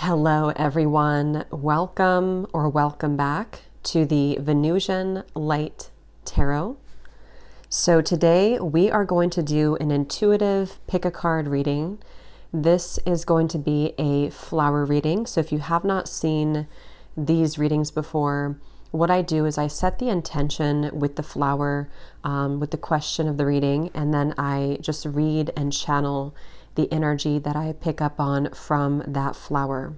Hello everyone, welcome back to the Venusian Light Tarot. So today we are going to do an intuitive pick a card reading. This is going to be a flower reading. So if you have not seen these readings before, what I do is I set the intention with the flower, with the question of the reading, and then I just read and channel the energy that I pick up on from that flower.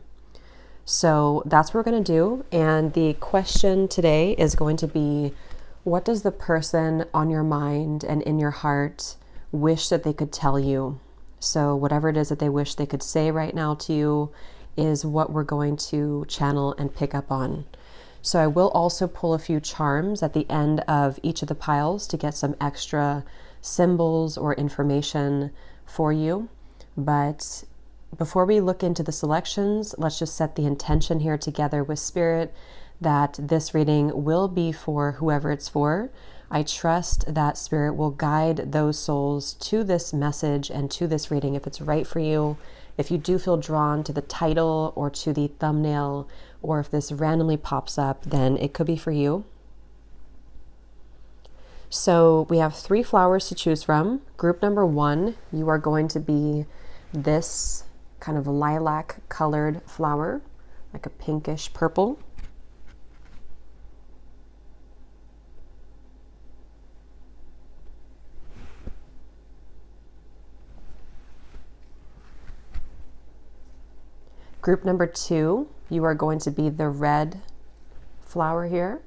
So that's what we're going to do. And the question today is going to be, what does the person on your mind and in your heart wish that they could tell you? So whatever it is that they wish they could say right now to you is what we're going to channel and pick up on. So I will also pull a few charms at the end of each of the piles to get some extra symbols or information for you. But before we look into the selections, let's just set the intention here together with Spirit that this reading will be for whoever it's for. I trust that Spirit will guide those souls to this message and to this reading if it's right for you. If you do feel drawn to the title or to the thumbnail, or if this randomly pops up, then it could be for you. So we have 3 flowers to choose from. Group number 1, you are going to be this kind of lilac colored flower, like a pinkish purple. Group number 2, you are going to be the red flower here.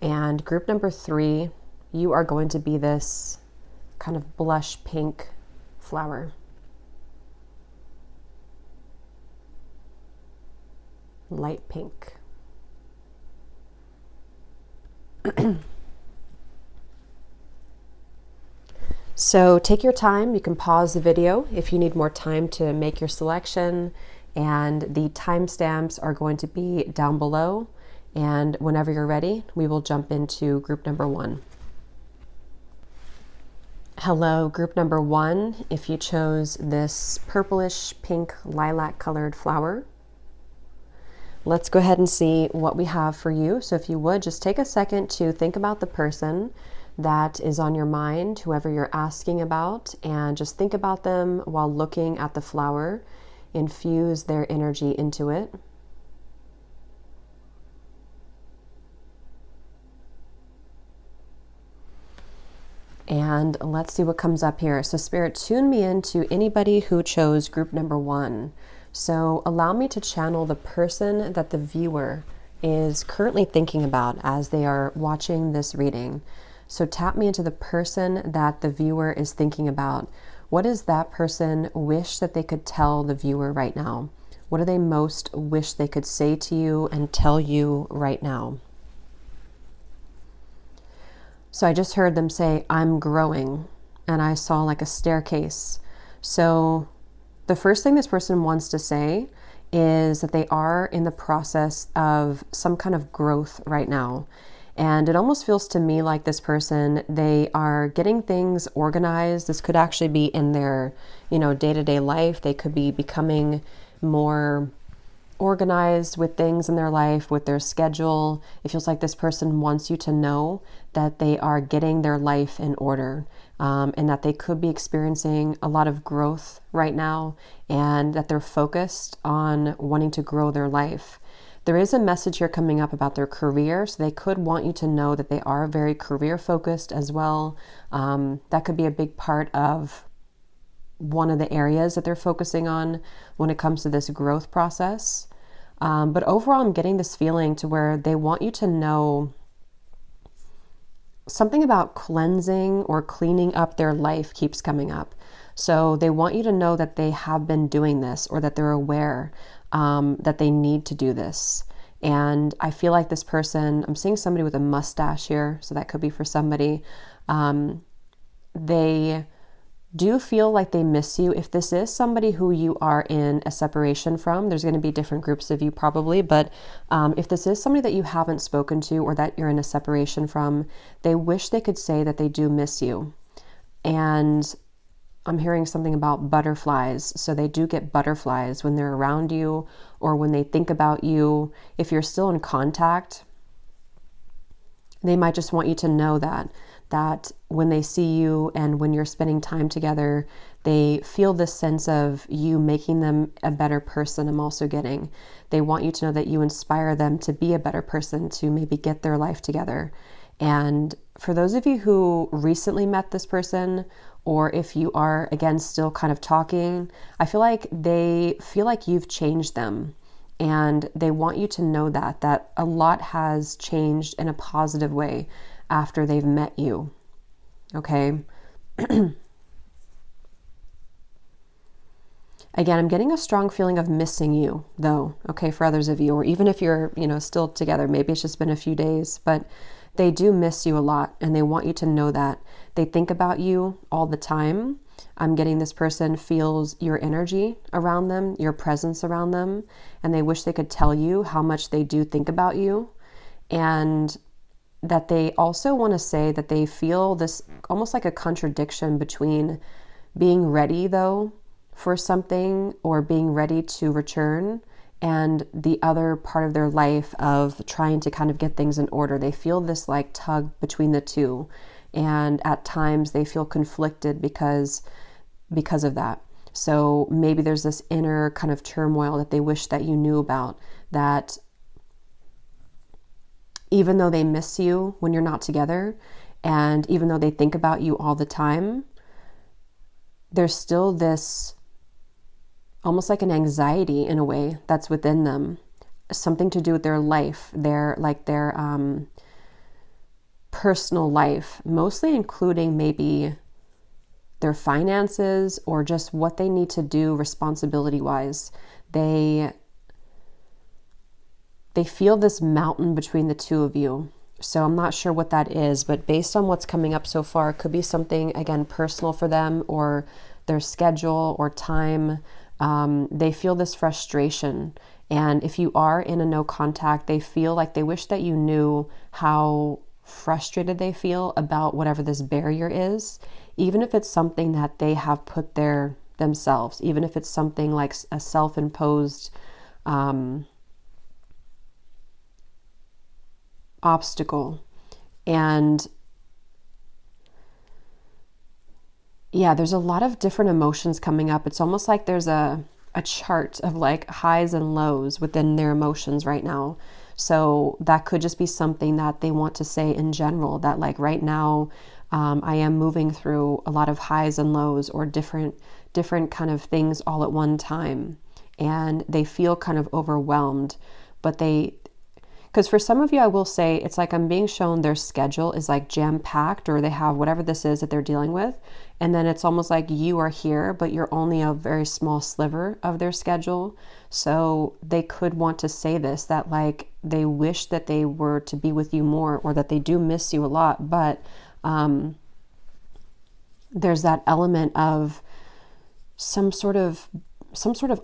And group number 3, you are going to be this kind of blush pink flower. Light pink. So take your time. You can pause the video if you need more time to make your selection, and the timestamps are going to be down below. And whenever you're ready, we will jump into group number 1. Hello, group number 1. If you chose this purplish pink lilac colored flower, let's go ahead and see what we have for you. So if you would, just take a second to think about the person that is on your mind, whoever you're asking about, and just think about them while looking at the flower. Infuse their energy into it. And let's see what comes up here. So Spirit, tune me into anybody who chose group number 1. So allow me to channel the person that the viewer is currently thinking about as they are watching this reading. So tap me into the person that the viewer is thinking about. What does that person wish that they could tell the viewer right now? What do they most wish they could say to you and tell you right now? So I just heard them say, I'm growing, and I saw like a staircase. So the first thing this person wants to say is that they are in the process of some kind of growth right now. And it almost feels to me like this person, they are getting things organized. This could actually be in their, day-to-day life. They could be becoming more organized with things in their life, with their schedule. It feels like this person wants you to know that they are getting their life in order, and that they could be experiencing a lot of growth right now, and that they're focused on wanting to grow their life. There is a message here coming up about their career, so they could want you to know that they are very career focused as well. That could be a big part of one of the areas that they're focusing on when it comes to this growth process. But overall, I'm getting this feeling to where they want you to know something about cleansing or cleaning up their life keeps coming up. So they want you to know that they have been doing this, or that they're aware that they need to do this. And I feel like this person, I'm seeing somebody with a mustache here, so that could be for somebody. They do feel like they miss you. If this is somebody who you are in a separation from, there's going to be different groups of you probably, but if this is somebody that you haven't spoken to or that you're in a separation from, they wish they could say that they do miss you. And I'm hearing something about butterflies. So they do get butterflies when they're around you or when they think about you. If you're still in contact, they might just want you to know that when they see you and when you're spending time together, they feel this sense of you making them a better person. I'm also getting, they want you to know that you inspire them to be a better person, to maybe get their life together. And for those of you who recently met this person, or if you are, again, still kind of talking, I feel like they feel like you've changed them. And they want you to know that a lot has changed in a positive way after they've met you. Okay? Again, I'm getting a strong feeling of missing you, though, okay, for others of you, or even if you're, still together, maybe it's just been a few days, but they do miss you a lot, and they want you to know that. They think about you all the time. I'm getting this person feels your energy around them, your presence around them, and they wish they could tell you how much they do think about you, and that they also want to say that they feel this almost like a contradiction between being ready, though, for something or being ready to return, and the other part of their life of trying to kind of get things in order. They feel this like tug between the two, and at times they feel conflicted because of that. So maybe there's this inner kind of turmoil that they wish that you knew about, that even though they miss you when you're not together, and even though they think about you all the time, there's still this almost like an anxiety in a way that's within them, something to do with their life, their personal life, mostly including maybe their finances or just what they need to do responsibility-wise. They feel this mountain between the two of you. So I'm not sure what that is, but based on what's coming up so far, it could be something, again, personal for them or their schedule or time. They feel this frustration. And if you are in a no contact, they feel like they wish that you knew how frustrated they feel about whatever this barrier is, even if it's something that they have put there themselves, even if it's something like a self-imposed obstacle. And yeah, there's a lot of different emotions coming up. It's almost like there's a chart of like highs and lows within their emotions right now. So that could just be something that they want to say in general, that like right now, I am moving through a lot of highs and lows or different kind of things all at one time. And they feel kind of overwhelmed, but because for some of you, I will say, it's like I'm being shown their schedule is like jam-packed, or they have whatever this is that they're dealing with. And then it's almost like you are here, but you're only a very small sliver of their schedule. So they could want to say this, that like they wish that they were to be with you more, or that they do miss you a lot. But there's that element of some sort of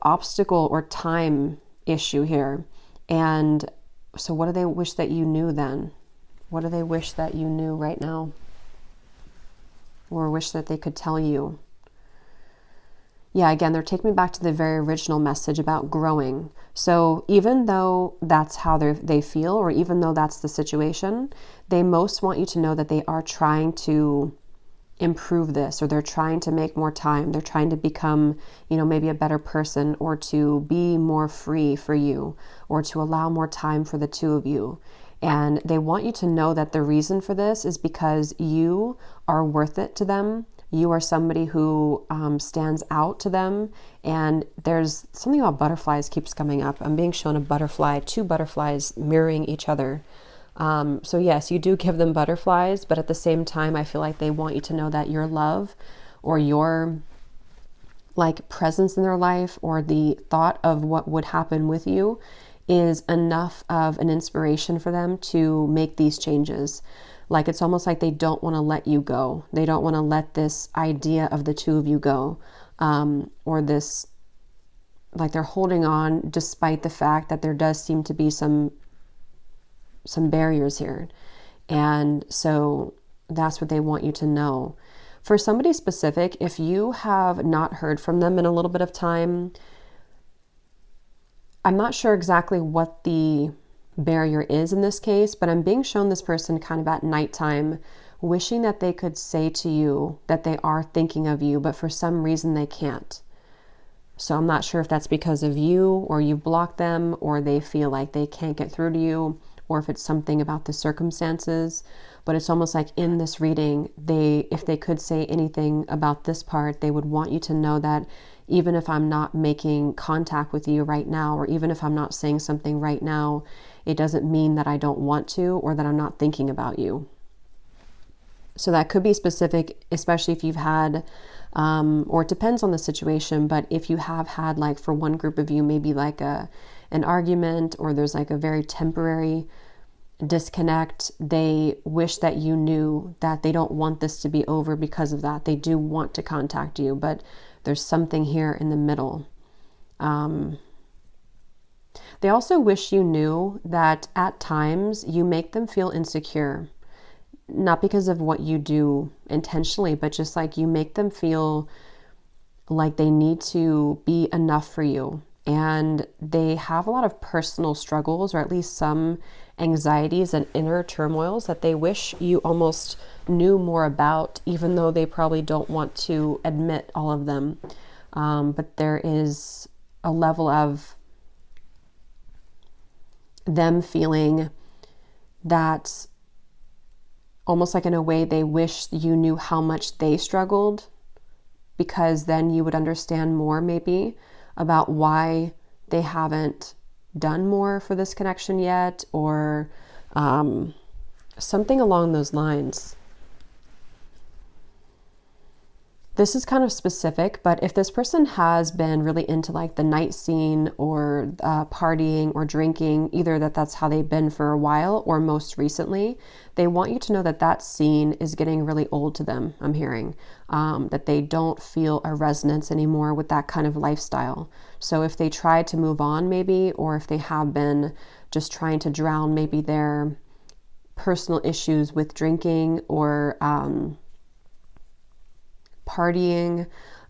obstacle or time issue here. And so what do they wish that you knew then? What do they wish that you knew right now? Or wish that they could tell you? Yeah, again, they're taking me back to the very original message about growing. So even though that's how they feel, or even though that's the situation, they most want you to know that they are trying to improve this, or they're trying to make more time. They're trying to become, maybe a better person, or to be more free for you, or to allow more time for the two of you. And they want you to know that the reason for this is because you are worth it to them. You are somebody who stands out to them. And there's something about butterflies keeps coming up. I'm being shown a butterfly, two butterflies mirroring each other. So yes, you do give them butterflies, but at the same time, I feel like they want you to know that your love, or your like presence in their life, or the thought of what would happen with you, is enough of an inspiration for them to make these changes. Like it's almost like they don't want to let you go. They don't want to let this idea of the two of you go, or this, like they're holding on despite the fact that there does seem to be some barriers here. And so that's what they want you to know. For somebody specific, if you have not heard from them in a little bit of time, I'm not sure exactly what the barrier is in this case, but I'm being shown this person kind of at nighttime, wishing that they could say to you that they are thinking of you, but for some reason they can't. So I'm not sure if that's because of you, or you've blocked them, or they feel like they can't get through to you, or if it's something about the circumstances. But it's almost like in this reading, if they could say anything about this part, they would want you to know that even if I'm not making contact with you right now, or even if I'm not saying something right now, it doesn't mean that I don't want to, or that I'm not thinking about you. So that could be specific, especially if you've had, or it depends on the situation, but if you have had, like for one group of you, maybe like an argument, or there's like a very temporary disconnect, they wish that you knew that they don't want this to be over because of that. They do want to contact you, but there's something here in the middle. They also wish you knew that at times you make them feel insecure. Not because of what you do intentionally, but just like you make them feel like they need to be enough for you. And they have a lot of personal struggles, or at least some anxieties and inner turmoils that they wish you almost knew more about, even though they probably don't want to admit all of them. But there is a level of them feeling that almost like in a way they wish you knew how much they struggled, because then you would understand more maybe about why they haven't done more for this connection yet, or something along those lines. This is kind of specific, but if this person has been really into like the night scene, or partying or drinking, either that's how they've been for a while, or most recently, they want you to know that that scene is getting really old to them. I'm hearing that they don't feel a resonance anymore with that kind of lifestyle. So if they try to move on maybe, or if they have been just trying to drown maybe their personal issues with drinking, or partying,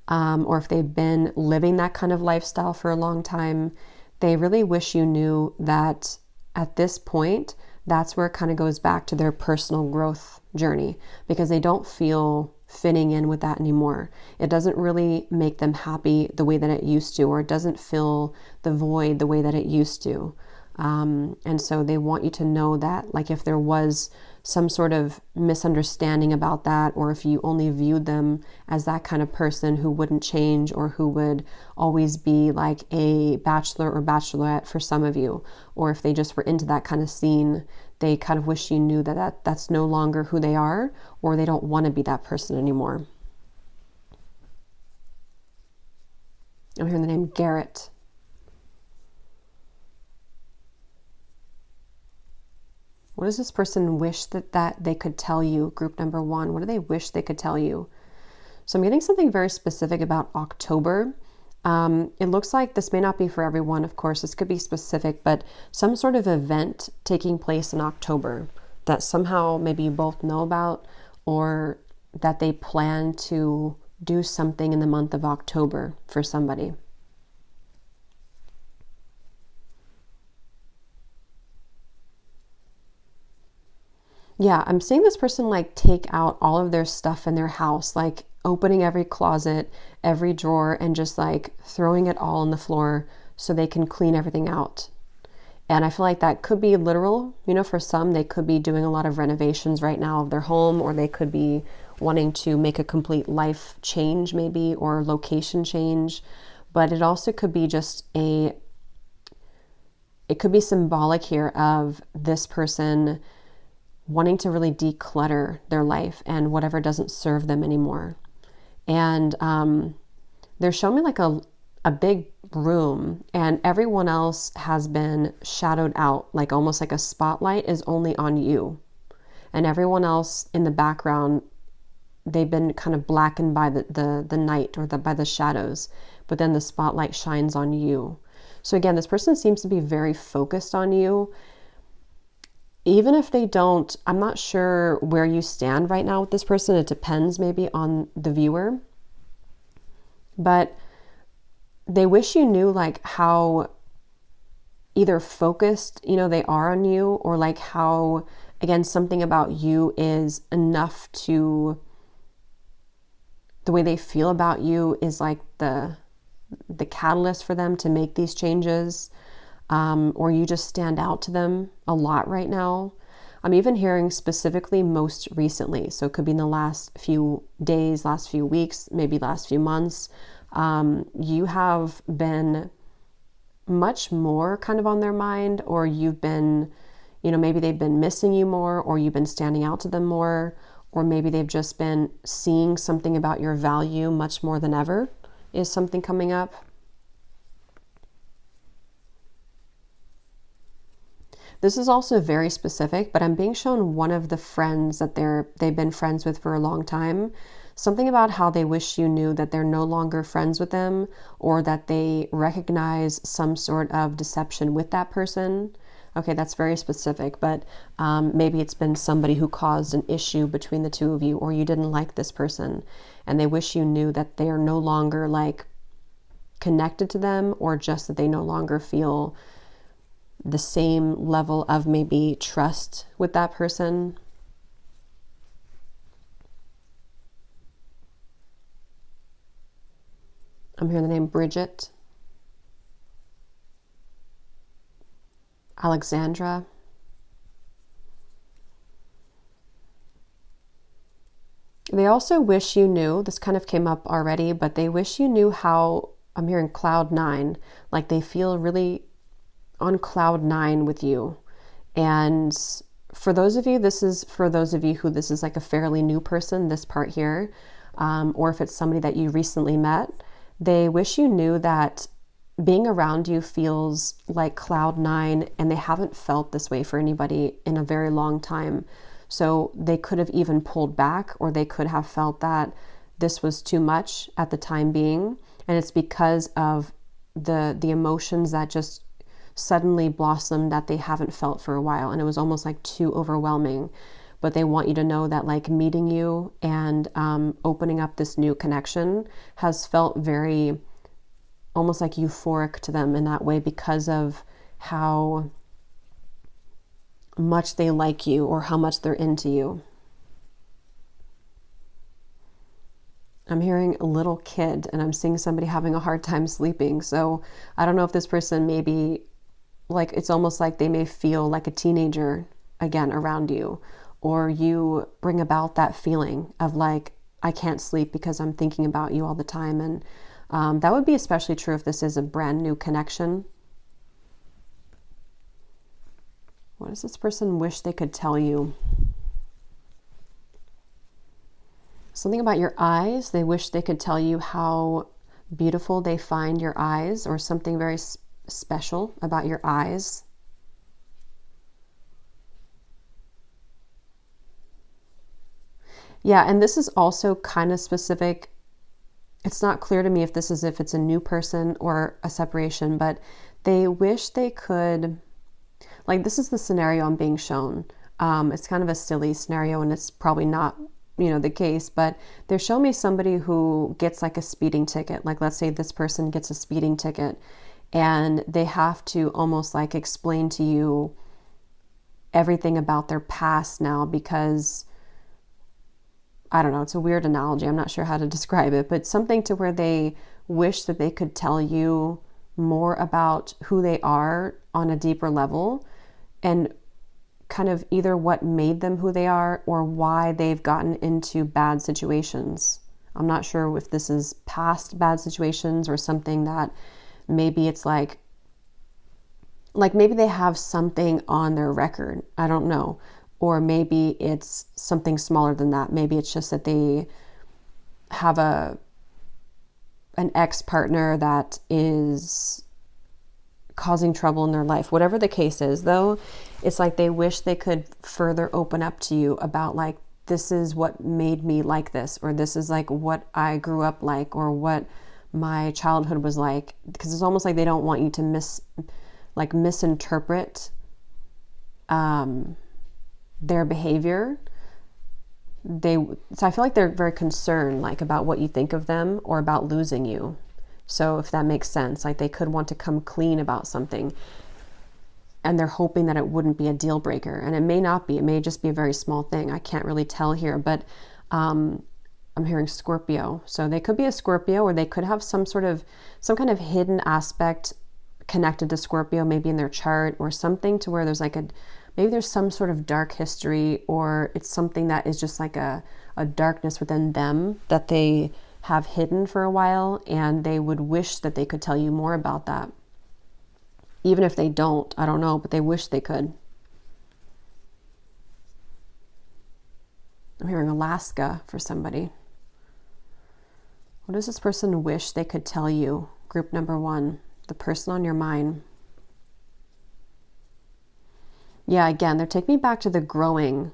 or if they've been living that kind of lifestyle for a long time, they really wish you knew that at this point, that's where it kind of goes back to their personal growth journey, because they don't feel fitting in with that anymore. It doesn't really make them happy the way that it used to, or it doesn't fill the void the way that it used to. And so they want you to know that, like, if there was some sort of misunderstanding about that, or if you only viewed them as that kind of person who wouldn't change, or who would always be like a bachelor or bachelorette for some of you, or if they just were into that kind of scene, they kind of wish you knew that that's no longer who they are, or they don't want to be that person anymore. I'm hearing the name Garrett. What does this person wish that they could tell you? Group number one, what do they wish they could tell you? So I'm getting something very specific about October. It looks like this may not be for everyone, of course, this could be specific, but some sort of event taking place in October that somehow maybe you both know about, or that they plan to do something in the month of October for somebody. Yeah, I'm seeing this person like take out all of their stuff in their house, like opening every closet, every drawer, and just like throwing it all on the floor so they can clean everything out. And I feel like that could be literal. You know, for some, they could be doing a lot of renovations right now of their home, or they could be wanting to make a complete life change maybe, or location change. But it also could be just it could be symbolic here of this person wanting to really declutter their life and whatever doesn't serve them anymore. And they're showing me like a big room, and everyone else has been shadowed out, like almost like a spotlight is only on you. And everyone else in the background, they've been kind of blackened by the night, or by the shadows, but then the spotlight shines on you. So again, this person seems to be very focused on you. even if they don't, I'm not sure where you stand right now with this person. It depends maybe on the viewer. But they wish you knew like how either focused, they are on you, or like how, again, something about you is enough to, the way they feel about you is like the catalyst for them to make these changes, or you just stand out to them a lot right now. I'm even hearing specifically most recently, so it could be in the last few days, last few weeks, maybe last few months. You have been much more kind of on their mind, or you've been, maybe they've been missing you more, or you've been standing out to them more, or maybe they've just been seeing something about your value much more than ever is something coming up. This is also very specific, but I'm being shown one of the friends that they've been friends with for a long time. Something about how they wish you knew that they're no longer friends with them, or that they recognize some sort of deception with that person. Okay, that's very specific, but maybe it's been somebody who caused an issue between the two of you, or you didn't like this person, and they wish you knew that they are no longer like connected to them, or just that they no longer feel the same level of maybe trust with that person. I'm hearing the name Bridget, Alexandra. They also wish you knew, this kind of came up already, but they wish you knew how, I'm hearing cloud 9, like they feel really on cloud 9 with you. And for those of you, this is for those of you who this is like a fairly new person, this part here, or if it's somebody that you recently met, they wish you knew that being around you feels like cloud 9, and they haven't felt this way for anybody in a very long time. So they could have even pulled back, or they could have felt that this was too much at the time being. And it's because of the emotions that just suddenly blossomed that they haven't felt for a while. And it was almost like too overwhelming. But they want you to know that like meeting you and opening up this new connection has felt very almost like euphoric to them in that way, because of how much they like you, or how much they're into you. I'm hearing a little kid, and I'm seeing somebody having a hard time sleeping. So I don't know if this person maybe, like, it's almost like they may feel like a teenager again around you, or you bring about that feeling of like, I can't sleep because I'm thinking about you all the time. And that would be especially true if this is a brand new connection. What does this person wish they could tell you? Something about your eyes. They wish they could tell you how beautiful they find your eyes, or something very special about your eyes. Yeah, and this is also kind of specific. It's not clear to me if it's a new person or a separation, but they wish they could, like, this is the scenario I'm being shown. It's kind of a silly scenario, and it's probably not, the case, but they're showing me somebody who gets like a speeding ticket. Like, let's say this person gets a speeding ticket, and they have to almost like explain to you everything about their past now, because I don't know, it's a weird analogy. I'm not sure how to describe it, but something to where they wish that they could tell you more about who they are on a deeper level, and kind of either what made them who they are, or why they've gotten into bad situations. I'm not sure if this is past bad situations, or something that maybe it's like maybe they have something on their record. I don't know. Or maybe it's something smaller than that. Maybe it's just that they have an ex-partner that is causing trouble in their life. Whatever the case is, though, it's like they wish they could further open up to you about like, this is what made me like this, or this is like what I grew up like, or what my childhood was like. Because it's almost like they don't want you to misinterpret their behavior, so I feel like they're very concerned like about what you think of them or about losing you. So if that makes sense, like they could want to come clean about something and they're hoping that it wouldn't be a deal breaker. And it may not be, it may just be a very small thing. I can't really tell here, but I'm hearing Scorpio. So they could be a Scorpio, or they could have some kind of hidden aspect connected to Scorpio, maybe in their chart or something, to where there's like maybe there's some sort of dark history, or it's something that is just like a darkness within them that they have hidden for a while, and they would wish that they could tell you more about that. Even if they don't, I don't know, but they wish they could. I'm hearing Alaska for somebody. What does this person wish they could tell you? Group number 1, the person on your mind. Yeah, again, they're taking me back to the growing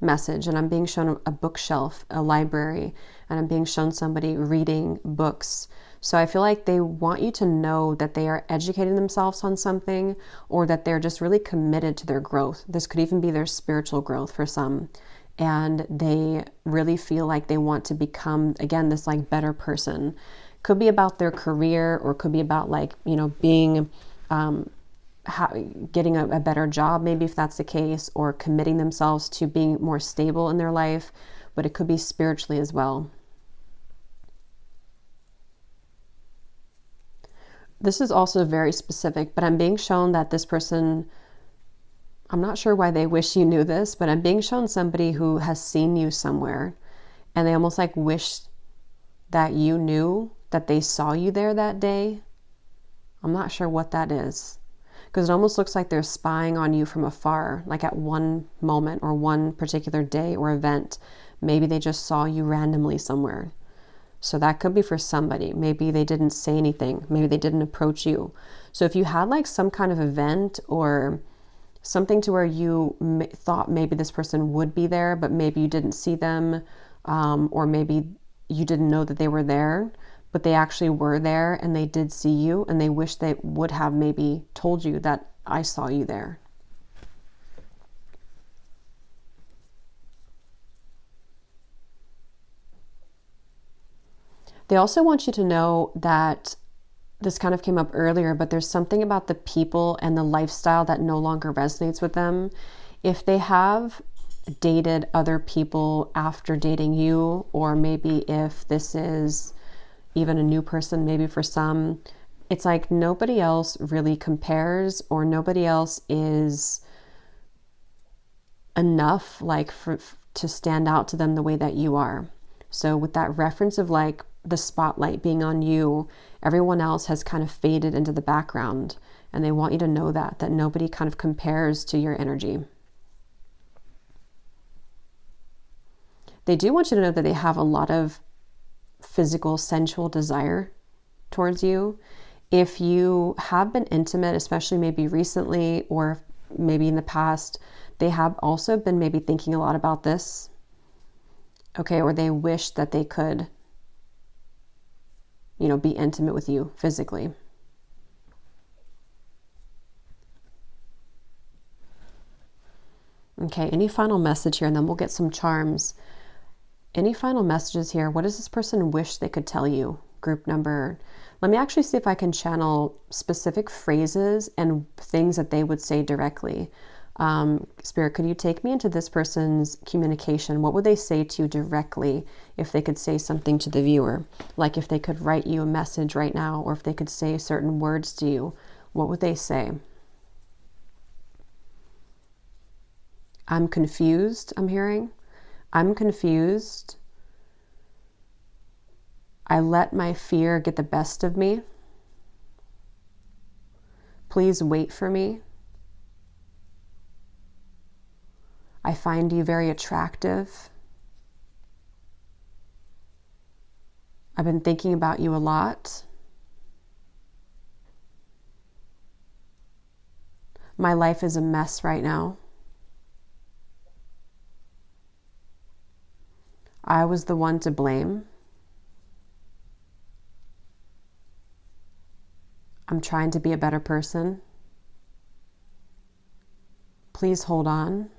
message, and I'm being shown a bookshelf, a library, and I'm being shown somebody reading books. So I feel like they want you to know that they are educating themselves on something, or that they're just really committed to their growth. This could even be their spiritual growth for some. And they really feel like they want to become, again, this like better person. Could be about their career, or could be about like, being, getting a better job, maybe, if that's the case, or committing themselves to being more stable in their life. But it could be spiritually as well. This is also very specific, but I'm being shown that this person, I'm not sure why they wish you knew this, but I'm being shown somebody who has seen you somewhere, and they almost like wish that you knew that they saw you there that day. I'm not sure what that is, because it almost looks like they're spying on you from afar, like at one moment or one particular day or event. Maybe they just saw you randomly somewhere. So that could be for somebody. Maybe they didn't say anything. Maybe they didn't approach you. So if you had like some kind of event or something to where you thought maybe this person would be there, but maybe you didn't see them, or maybe you didn't know that they were there, but they actually were there and they did see you, and they wish they would have maybe told you that I saw you there. They also want you to know that this kind of came up earlier, but there's something about the people and the lifestyle that no longer resonates with them. If they have dated other people after dating you, or maybe if this is even a new person, maybe for some, it's like nobody else really compares, or nobody else is enough like to stand out to them the way that you are. So with that reference of like the spotlight being on you, everyone else has kind of faded into the background, and they want you to know that nobody kind of compares to your energy. They do want you to know that they have a lot of physical, sensual desire towards you. If you have been intimate, especially maybe recently or maybe in the past, they have also been maybe thinking a lot about this. Okay, or they wish that they could, be intimate with you physically. Okay, any final message here, and then we'll get some charms. Any final messages here? What does this person wish they could tell you? Group number. Let me actually see if I can channel specific phrases and things that they would say directly. Spirit, could you take me into this person's communication? What would they say to you directly if they could say something to the viewer? Like if they could write you a message right now, or if they could say certain words to you, what would they say? I'm confused, I'm hearing. I'm confused. I let my fear get the best of me. Please wait for me. I find you very attractive. I've been thinking about you a lot. My life is a mess right now. I was the one to blame. I'm trying to be a better person. Please hold on.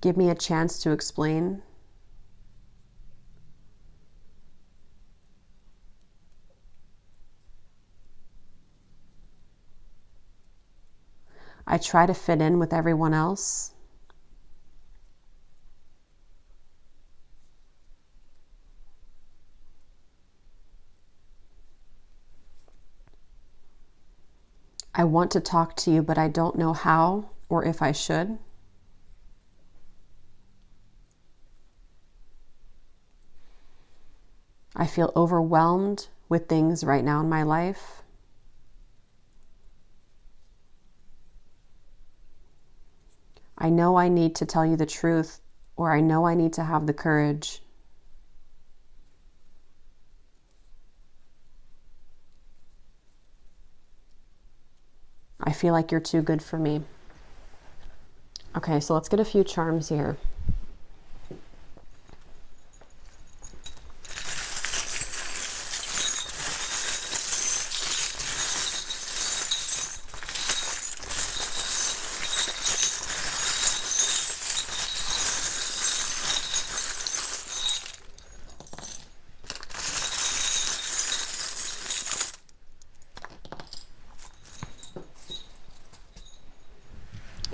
Give me a chance to explain. I try to fit in with everyone else. I want to talk to you, but I don't know how or if I should. I feel overwhelmed with things right now in my life. I know I need to tell you the truth, or I know I need to have the courage. I feel like you're too good for me. Okay, so let's get a few charms here.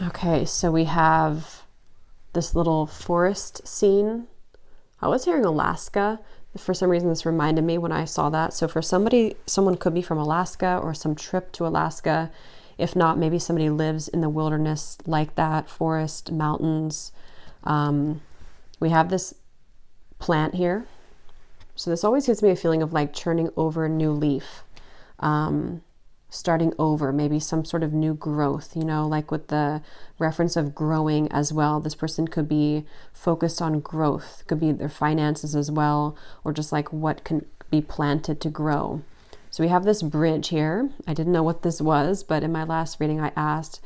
Okay, so we have this little forest scene. I was hearing Alaska. For some reason, this reminded me when I saw that. So for somebody, someone could be from Alaska or some trip to Alaska. If not, maybe somebody lives in the wilderness like that, forest, mountains. We have this plant here. So this always gives me a feeling of like turning over a new leaf. Starting over, maybe some sort of new growth, you know, like with the reference of growing as well. This person could be focused on growth, could be their finances as well, or just like what can be planted to grow. So we have this bridge here. I didn't know what this was, but in my last reading I asked,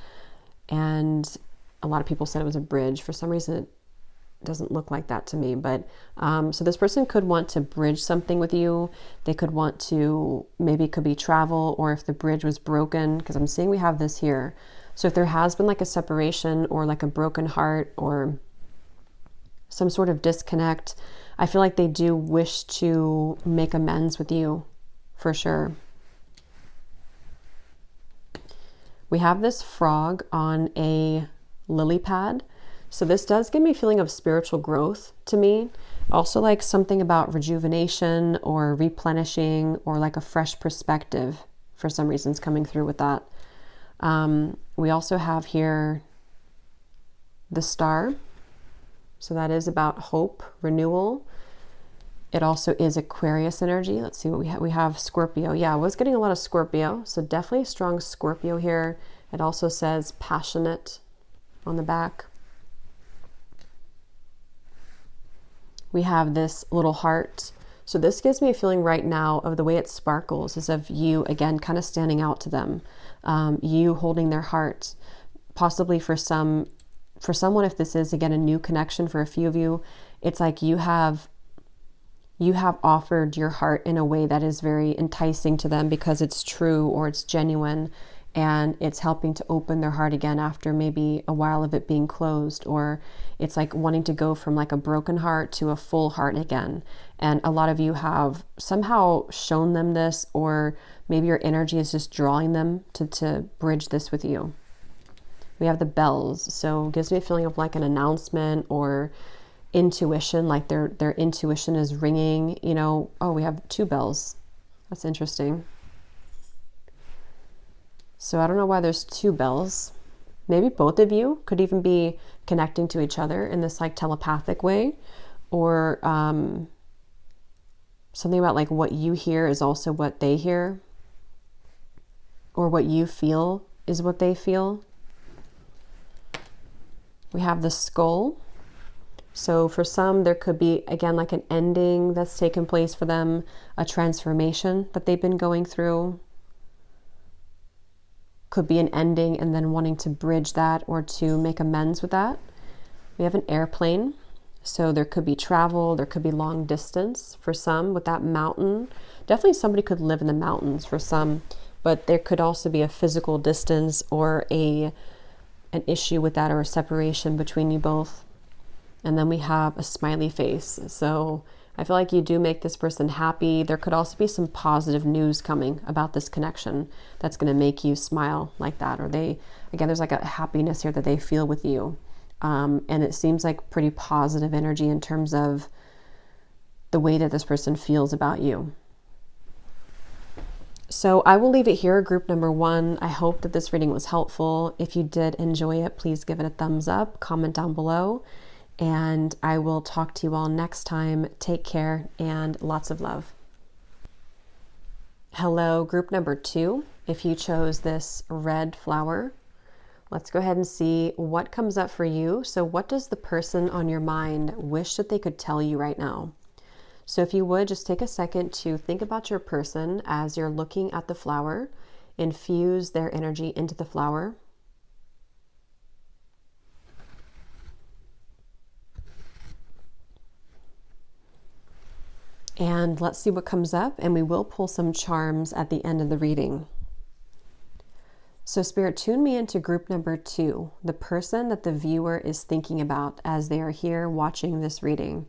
and a lot of people said it was a bridge. For some reason it doesn't look like that to me, but so this person could want to bridge something with you. They could want to, maybe it could be travel, or if the bridge was broken, because I'm seeing we have this here. So if there has been like a separation or like a broken heart or some sort of disconnect, I feel like they do wish to make amends with you for sure. We have this frog on a lily pad. So this does give me a feeling of spiritual growth to me. Also like something about rejuvenation or replenishing or like a fresh perspective for some reasons coming through with that. We also have here the star. So that is about hope, renewal. It also is Aquarius energy. Let's see what we have. We have Scorpio. Yeah, I was getting a lot of Scorpio. So definitely a strong Scorpio here. It also says passionate on the back. We have this little heart. So this gives me a feeling right now of the way it sparkles is of you, again, kind of standing out to them. You holding their heart. Possibly for someone, if this is, again, a new connection for a few of you, it's like you have offered your heart in a way that is very enticing to them because it's true or it's genuine, and it's helping to open their heart again after maybe a while of it being closed, or it's like wanting to go from like a broken heart to a full heart again. And a lot of you have somehow shown them this, or maybe your energy is just drawing them to bridge this with you. We have the bells. So it gives me a feeling of like an announcement or intuition, like their intuition is ringing, you know. Oh, we have 2 bells. That's interesting. So I don't know why there's 2 bells. Maybe both of you could even be connecting to each other in this like telepathic way, or something about like what you hear is also what they hear, or what you feel is what they feel. We have the skull. So for some, there could be, again, like an ending that's taken place for them, a transformation that they've been going through. Could be an ending and then wanting to bridge that or to make amends with that. We have an airplane. So there could be travel, there could be long distance for some with that mountain. Definitely somebody could live in the mountains for some. but there could also be a physical distance or an issue with that, or a separation between you both. And then we have a smiley face. So I feel like you do make this person happy. There could also be some positive news coming about this connection that's going to make you smile like that. Or there's like a happiness here that they feel with you. And it seems like pretty positive energy in terms of the way that this person feels about you. So I will leave it here, group number 1. I hope that this reading was helpful. If you did enjoy it, please give it a thumbs up, comment down below, and I will talk to you all next time. Take care and lots of love. Hello, group number 2. If you chose this red flower, let's go ahead and see what comes up for you. So what does the person on your mind wish that they could tell you right now? So if you would, just take a second to think about your person as you're looking at the flower. Infuse their energy into the flower. And let's see what comes up, and we will pull some charms at the end of the reading. So Spirit, tune me into group number 2, the person that the viewer is thinking about as they are here watching this reading.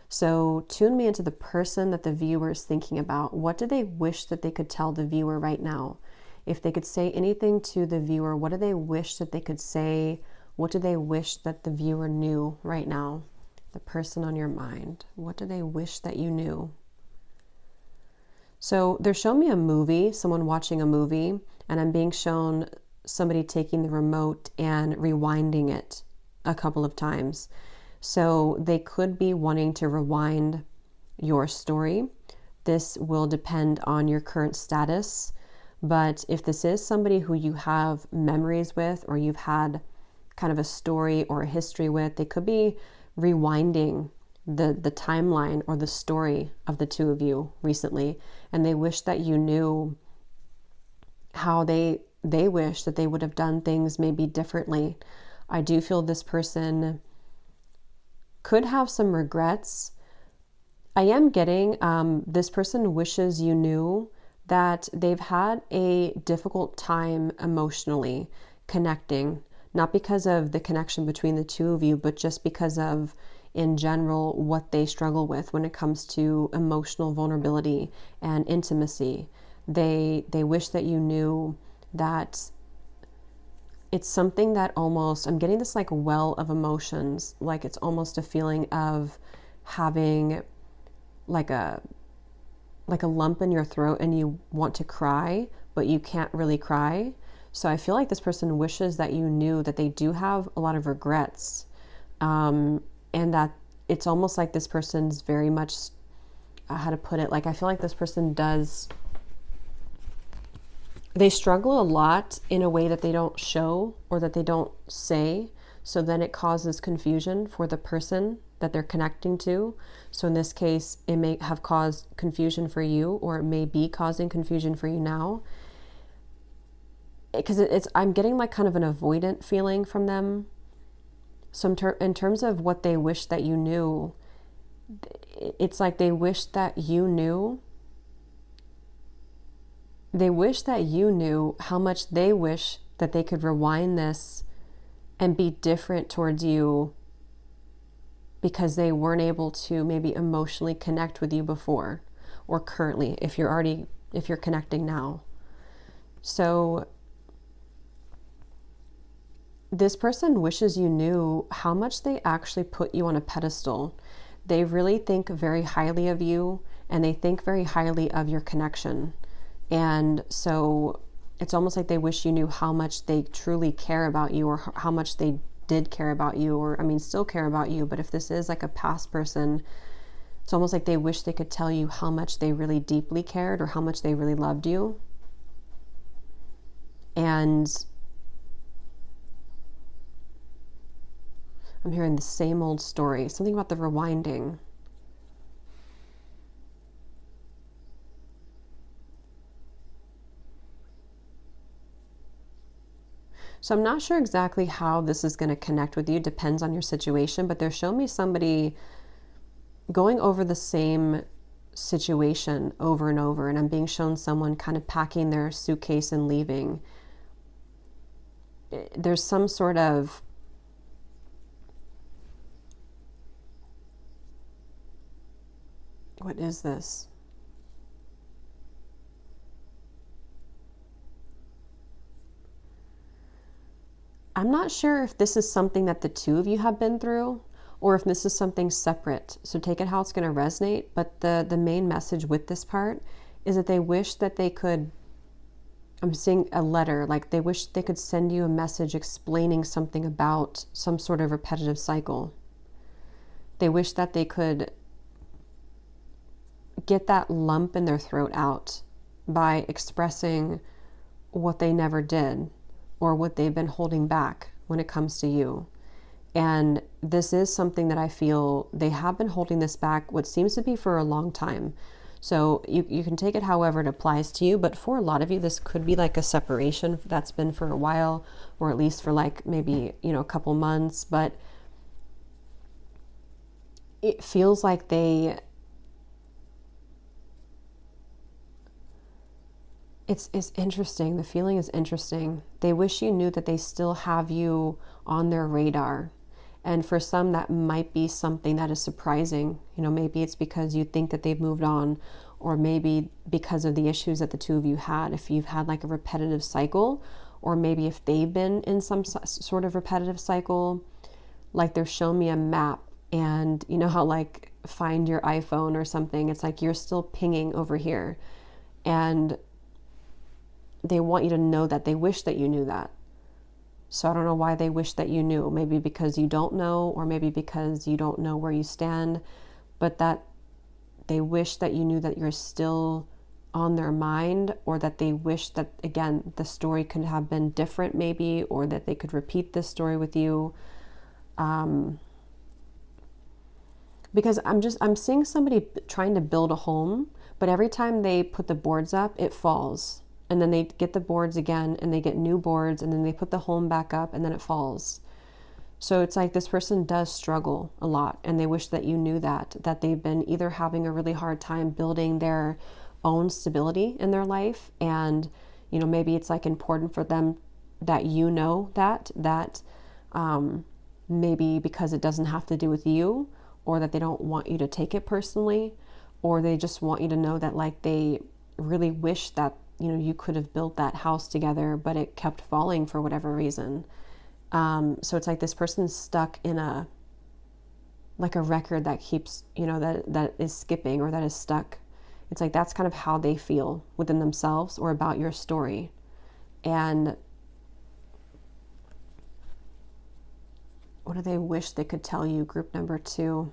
So tune me into the person that the viewer is thinking about. What do they wish that they could tell the viewer right now? If they could say anything to the viewer, what do they wish that they could say? What do they wish that the viewer knew right now? The person on your mind. What do they wish that you knew? So they're showing me a movie, someone watching a movie, and I'm being shown somebody taking the remote and rewinding it a couple of times. So they could be wanting to rewind your story. This will depend on your current status. But if this is somebody who you have memories with, or you've had kind of a story or a history with, they could be rewinding the timeline or the story of the two of you recently. And they wish that you knew how they wish that they would have done things maybe differently. I do feel this person could have some regrets. I am getting this person wishes you knew that they've had a difficult time emotionally connecting, not because of the connection between the two of you, but just because of, in general, what they struggle with when it comes to emotional vulnerability and intimacy. They wish that you knew that it's something that almost, I'm getting this like well of emotions, like it's almost a feeling of having like a lump in your throat and you want to cry, but you can't really cry. So I feel like this person wishes that you knew that they do have a lot of regrets, and that it's almost like this person's very much, how to put it, like I feel like this person they struggle a lot in a way that they don't show or that they don't say. So then it causes confusion for the person that they're connecting to. So in this case, it may have caused confusion for you, or it may be causing confusion for you now. Because I'm getting like kind of an avoidant feeling from them. So in terms of what they wish that you knew, it's like they wish that you knew. They wish that you knew how much they wish that they could rewind this and be different towards you, because they weren't able to maybe emotionally connect with you before, or currently, if you're connecting now. So this person wishes you knew how much they actually put you on a pedestal. They really think very highly of you, and they think very highly of your connection. And so it's almost like they wish you knew how much they truly care about you, or how much they did care about you, or still care about you. But if this is like a past person, it's almost like they wish they could tell you how much they really deeply cared, or how much they really loved you. And I'm hearing the same old story, something about the rewinding. So I'm not sure exactly how this is going to connect with you. Depends on your situation, but they're showing me somebody going over the same situation over and over, and I'm being shown someone kind of packing their suitcase and leaving. There's some sort of what is this? I'm not sure if this is something that the two of you have been through or if this is something separate. So take it how it's going to resonate. But the main message with this part is that they wish that they could, I'm seeing a letter, like they wish they could send you a message explaining something about some sort of repetitive cycle. They wish that they could get that lump in their throat out by expressing what they never did or what they've been holding back when it comes to you. And this is something that I feel they have been holding this back, what seems to be for a long time. So you can take it however it applies to you, but for a lot of you, this could be like a separation that's been for a while, or at least for like maybe, a couple months, but it feels like it's interesting. The feeling is interesting. They wish you knew that they still have you on their radar. And for some, that might be something that is surprising. Maybe it's because you think that they've moved on, or maybe because of the issues that the two of you had. If you've had like a repetitive cycle, or maybe if they've been in some sort of repetitive cycle, like they're showing me a map, and you know how like find your iPhone or something, it's like you're still pinging over here. And they want you to know that. They wish that you knew that. So I don't know why they wish that you knew. Maybe because you don't know, or maybe because you don't know where you stand, but that they wish that you knew that you're still on their mind, or that they wish that, again, the story could have been different maybe, or that they could repeat this story with you. Because I'm seeing somebody trying to build a home, but every time they put the boards up, it falls. And then they get the boards again, and they get new boards, and then they put the home back up, and then it falls. So it's like this person does struggle a lot, and they wish that you knew that they've been either having a really hard time building their own stability in their life, and maybe it's like important for them that that maybe because it doesn't have to do with you, or that they don't want you to take it personally, or they just want you to know that like they really wish that you could have built that house together, but it kept falling for whatever reason. So it's like this person's stuck in a record that keeps, that is skipping, or that is stuck. It's like that's kind of how they feel within themselves or about your story. And what do they wish they could tell you, group number 2?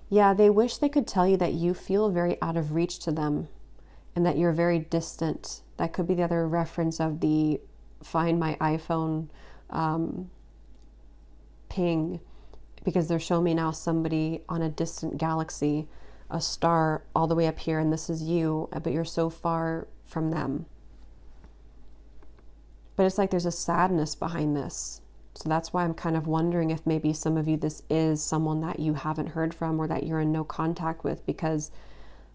Yeah, they wish they could tell you that you feel very out of reach to them, and that you're very distant. That could be the other reference of the find my iPhone ping, because they're showing me now somebody on a distant galaxy, a star all the way up here, and this is you, but you're so far from them. But it's like there's a sadness behind this. So that's why I'm kind of wondering if maybe some of you, this is someone that you haven't heard from, or that you're in no contact with, because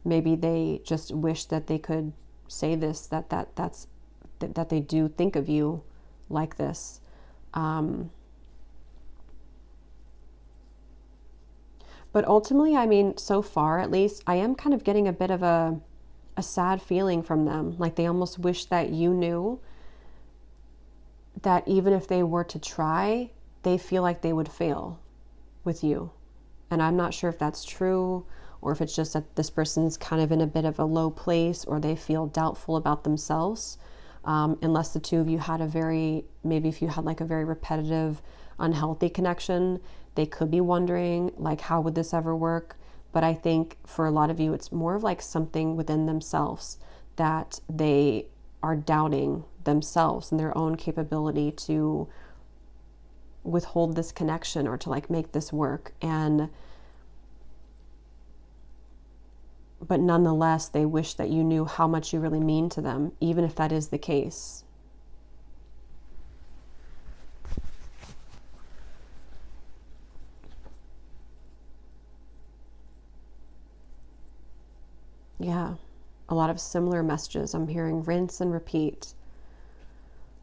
maybe they just wish that they could say this, that they do think of you like this. But ultimately, I mean, so far at least, I am kind of getting a bit of a sad feeling from them. Like they almost wish that you knew that even if they were to try, they feel like they would fail with you. And I'm not sure if that's true, or if it's just that this person's kind of in a bit of a low place, or they feel doubtful about themselves. Unless the two of you had maybe if you had like a very repetitive, unhealthy connection, they could be wondering like, how would this ever work? But I think for a lot of you, it's more of like something within themselves, that they are doubting themselves and their own capability to withhold this connection, or to like make this work. But nonetheless, they wish that you knew how much you really mean to them, even if that is the case. Yeah, a lot of similar messages. I'm hearing rinse and repeat.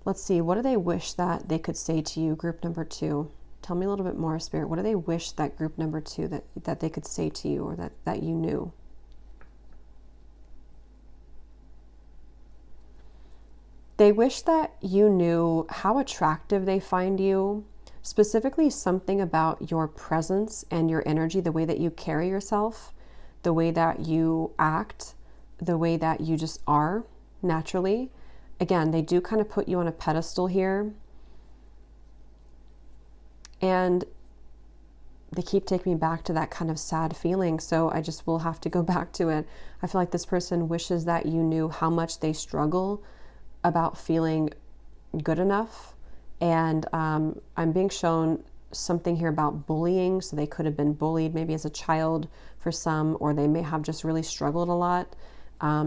Let's see, what do they wish that they could say to you, group number 2? Tell me a little bit more, Spirit. What do they wish that group number 2 that they could say to you, or that you knew? They wish that you knew how attractive they find you, specifically something about your presence and your energy, the way that you carry yourself, the way that you act, the way that you just are naturally. Again, they do kind of put you on a pedestal here. And they keep taking me back to that kind of sad feeling. So I just will have to go back to it. I feel like this person wishes that you knew how much they struggle about feeling good enough. And I'm being shown something here about bullying. So they could have been bullied maybe as a child for some, or they may have just really struggled a lot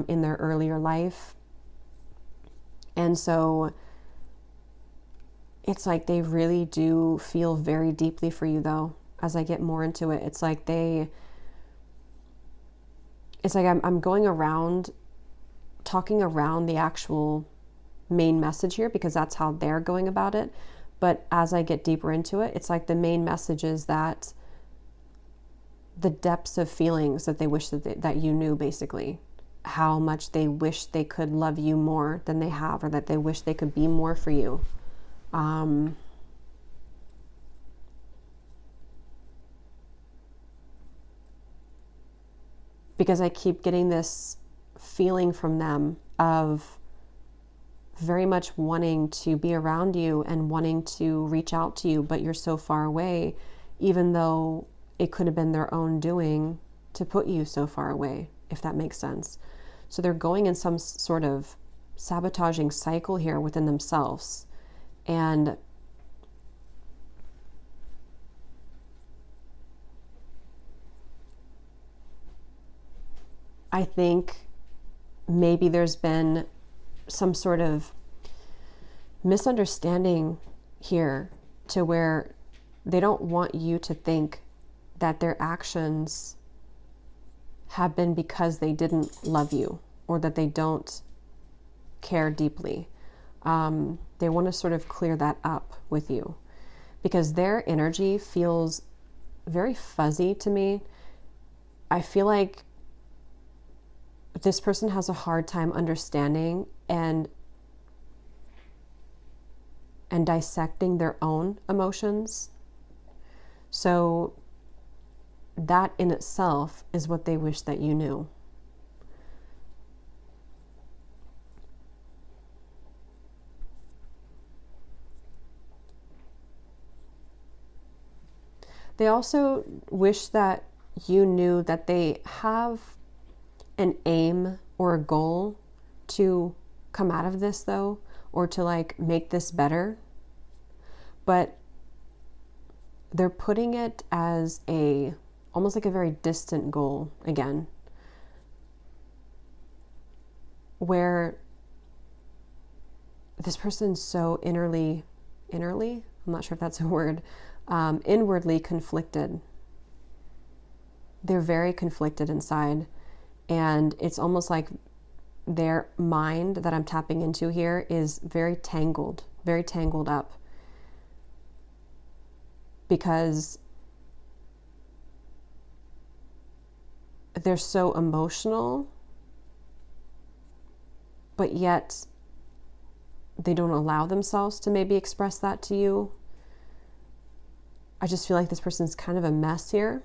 in their earlier life. And so it's like they really do feel very deeply for you, though. As I get more into it, it's like I'm going around, talking around the actual main message here, because that's how they're going about it. But as I get deeper into it, it's like the main message is that the depths of feelings that they wish that you knew, basically. How much they wish they could love you more than they have, or that they wish they could be more for you. Because I keep getting this feeling from them of very much wanting to be around you and wanting to reach out to you, but you're so far away, even though it could have been their own doing to put you so far away, if that makes sense. So they're going in some sort of sabotaging cycle here within themselves. And I think maybe there's been some sort of misunderstanding here, to where they don't want you to think that their actions have been because they didn't love you, or that they don't care deeply. They want to sort of clear that up with you, because their energy feels very fuzzy to me. I feel like this person has a hard time understanding and dissecting their own emotions. So that in itself is what they wish that you knew. They also wish that you knew that they have an aim or a goal to come out of this, though, or to like make this better. But they're putting it as almost like a very distant goal again, where this person's so innerly, I'm not sure if that's a word, inwardly conflicted. They're very conflicted inside, and it's almost like their mind that I'm tapping into here is very tangled up, because they're so emotional, but yet they don't allow themselves to maybe express that to you. I just feel like this person's kind of a mess here.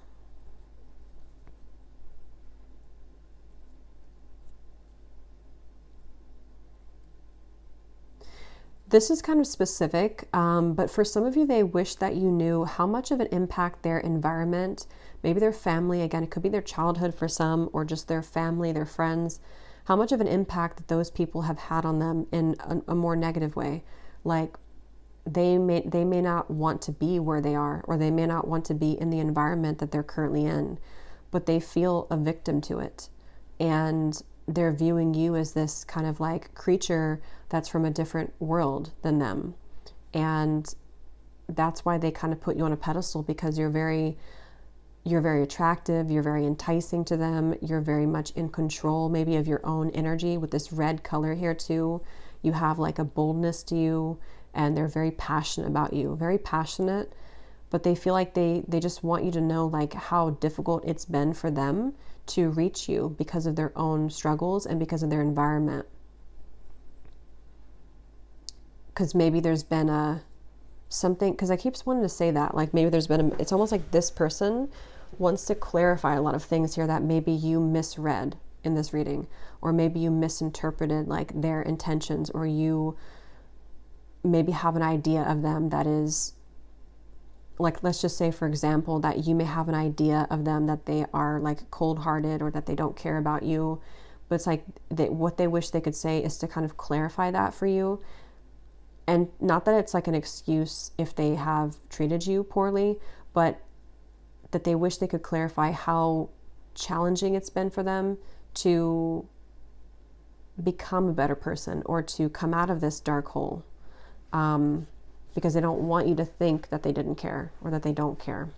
This is kind of specific, but for some of you, they wish that you knew how much of an impact their environment, maybe their family, again, it could be their childhood for some, or just their family, their friends, how much of an impact that those people have had on them in a more negative way. Like they may not want to be where they are, or they may not want to be in the environment that they're currently in, but they feel a victim to it. And they're viewing you as this kind of like creature that's from a different world than them. And that's why they kind of put you on a pedestal, because you're very you're very attractive, you're very enticing to them, you're very much in control maybe of your own energy. With this red color here too, you have like a boldness to you, and they're very passionate about you, very passionate, but they feel like they just want you to know like how difficult it's been for them to reach you because of their own struggles and because of their environment. Because maybe there's been something, because I keep wanting to say that, like maybe there's been it's almost like this person wants to clarify a lot of things here that maybe you misread in this reading, or maybe you misinterpreted like their intentions, or you maybe have an idea of them that is like, let's just say for example that you may have an idea of them that they are like cold-hearted, or that they don't care about you, but it's like what they wish they could say is to kind of clarify that for you. And not that it's like an excuse if they have treated you poorly, but that they wish they could clarify how challenging it's been for them to become a better person, or to come out of this dark hole, because they don't want you to think that they didn't care, or that they don't care.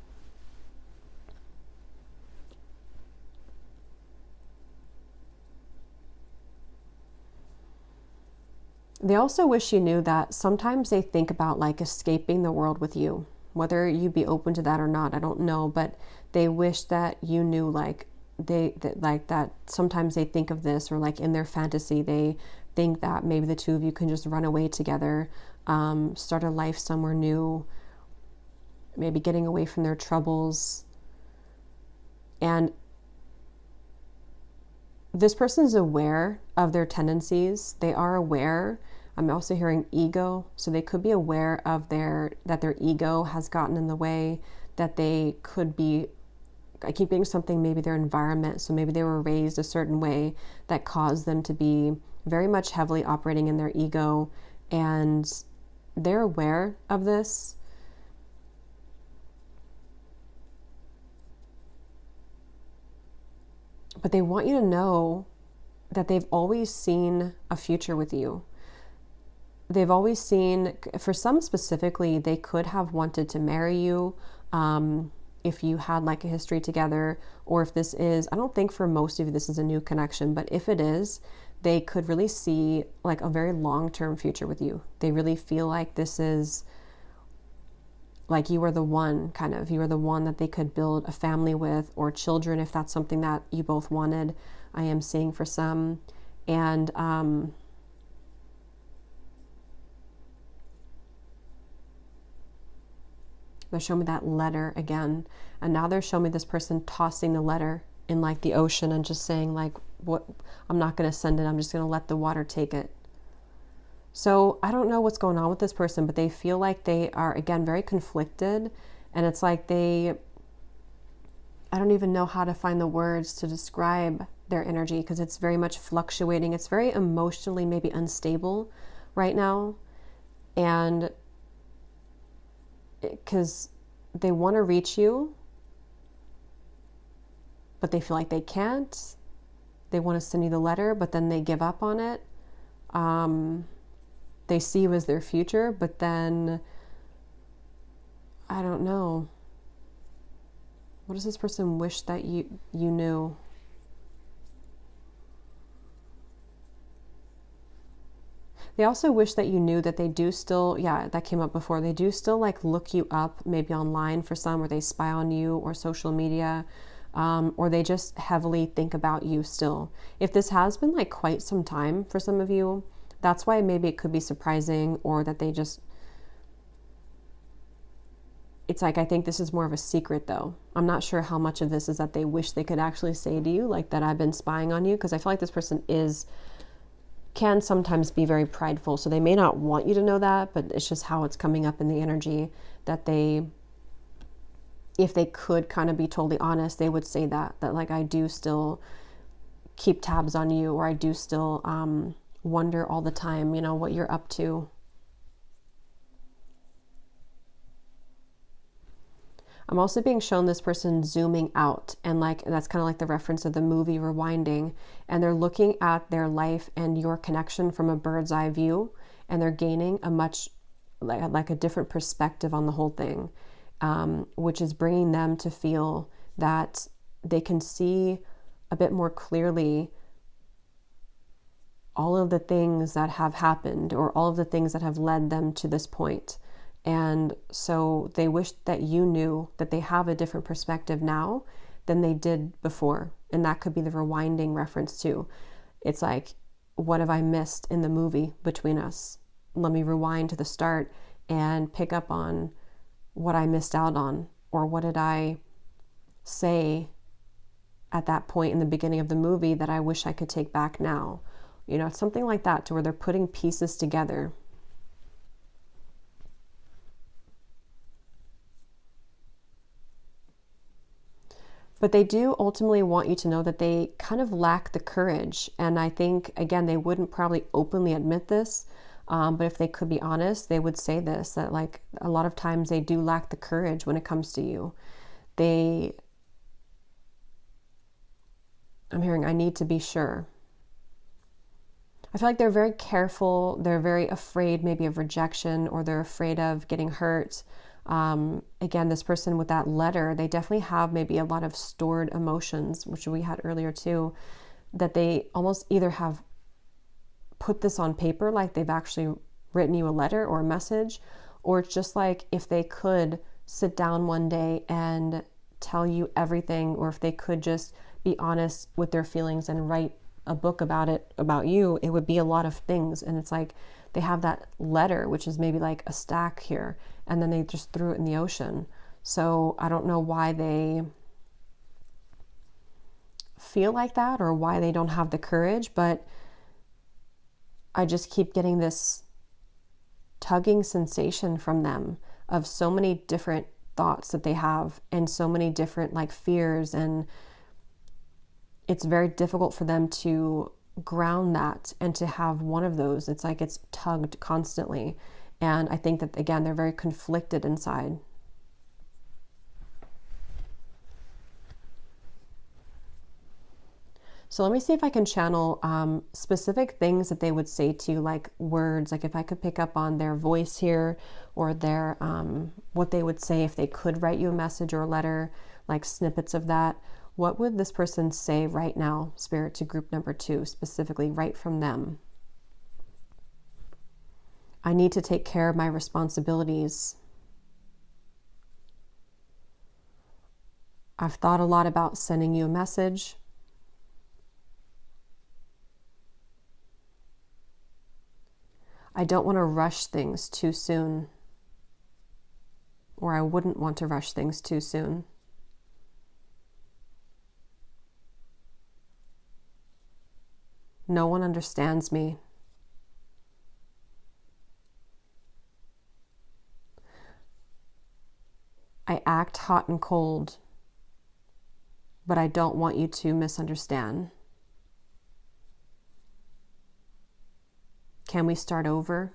They also wish you knew that sometimes they think about like escaping the world with you. Whether you'd be open to that or not, I don't know, but they wish that you knew like that sometimes they think of this, or like in their fantasy they think that maybe the two of you can just run away together, start a life somewhere new, maybe getting away from their troubles. And this person is aware of their tendencies. They are aware. I'm also hearing ego. So they could be aware of that their ego has gotten in the way, that they could be, I keep getting something, maybe their environment. So maybe they were raised a certain way that caused them to be very much heavily operating in their ego. And they're aware of this. But they want you to know that they've always seen a future with you. They've always seen, for some specifically, they could have wanted to marry you if you had like a history together, or if this is, I don't think for most of you this is a new connection, but if it is, they could really see like a very long-term future with you. They really feel like this is like you are the one, kind of, you are the one that they could build a family with, or children if that's something that you both wanted. I am seeing for some. And they're showing me that letter again, and now they're showing me this person tossing the letter in like the ocean and just saying like, what, I'm not going to send it, I'm just going to let the water take it. So I don't know what's going on with this person, but they feel like they are, again, very conflicted. And it's like I don't even know how to find the words to describe their energy, because it's very much fluctuating. It's very emotionally maybe unstable right now. And because they want to reach you, but they feel like they can't. They want to send you the letter, but then they give up on it. They see you as their future, but then, I don't know. What does this person wish that you knew? They also wish that you knew that they do still, yeah, that came up before. They do still like look you up, maybe online for some, or they spy on you, or social media, or they just heavily think about you still. If this has been like quite some time for some of you, that's why maybe it could be surprising, or that they just, it's like, I think this is more of a secret though. I'm not sure how much of this is that they wish they could actually say to you, like that I've been spying on you, because I feel like this person can sometimes be very prideful. So they may not want you to know that, but it's just how it's coming up in the energy that if they could kind of be totally honest, they would say that like, I do still keep tabs on you, or I do still, wonder all the time, what you're up to. I'm also being shown this person zooming out, and like that's kind of like the reference of the movie Rewinding, and they're looking at their life and your connection from a bird's eye view, and they're gaining a much like a different perspective on the whole thing, which is bringing them to feel that they can see a bit more clearly all of the things that have happened or all of the things that have led them to this point. And so they wish that you knew that they have a different perspective now than they did before. And that could be the rewinding reference too. It's like, what have I missed in the movie between us? Let me rewind to the start and pick up on what I missed out on, or what did I say at that point in the beginning of the movie that I wish I could take back now. You know, something like that, to where they're putting pieces together. But they do ultimately want you to know that they kind of lack the courage. And I think, again, they wouldn't probably openly admit this, but if they could be honest, they would say this, that like a lot of times they do lack the courage when it comes to you. I'm hearing, I need to be sure. I feel like they're very careful. They're very afraid maybe of rejection, or they're afraid of getting hurt. Again, this person with that letter, they definitely have maybe a lot of stored emotions, which we had earlier too, that they almost either have put this on paper, like they've actually written you a letter or a message, or it's just like if they could sit down one day and tell you everything, or if they could just be honest with their feelings and write a book about it, about you, it would be a lot of things. And it's like they have that letter, which is maybe like a stack here, and then they just threw it in the ocean. So I don't know why they feel like that, or why they don't have the courage, but I just keep getting this tugging sensation from them of so many different thoughts that they have, and so many different like fears, and it's very difficult for them to ground that and to have one of those. It's like it's tugged constantly. And I think that, again, they're very conflicted inside. So let me see if I can channel specific things that they would say to you, like words, like if I could pick up on their voice here, or their what they would say if they could write you a message or a letter, like snippets of that. What would this person say right now, Spirit, to group number 2, specifically, right from them? I need to take care of my responsibilities. I've thought a lot about sending you a message. I don't want to rush things too soon, or I wouldn't want to rush things too soon. No one understands me. I act hot and cold, but I don't want you to misunderstand. Can we start over?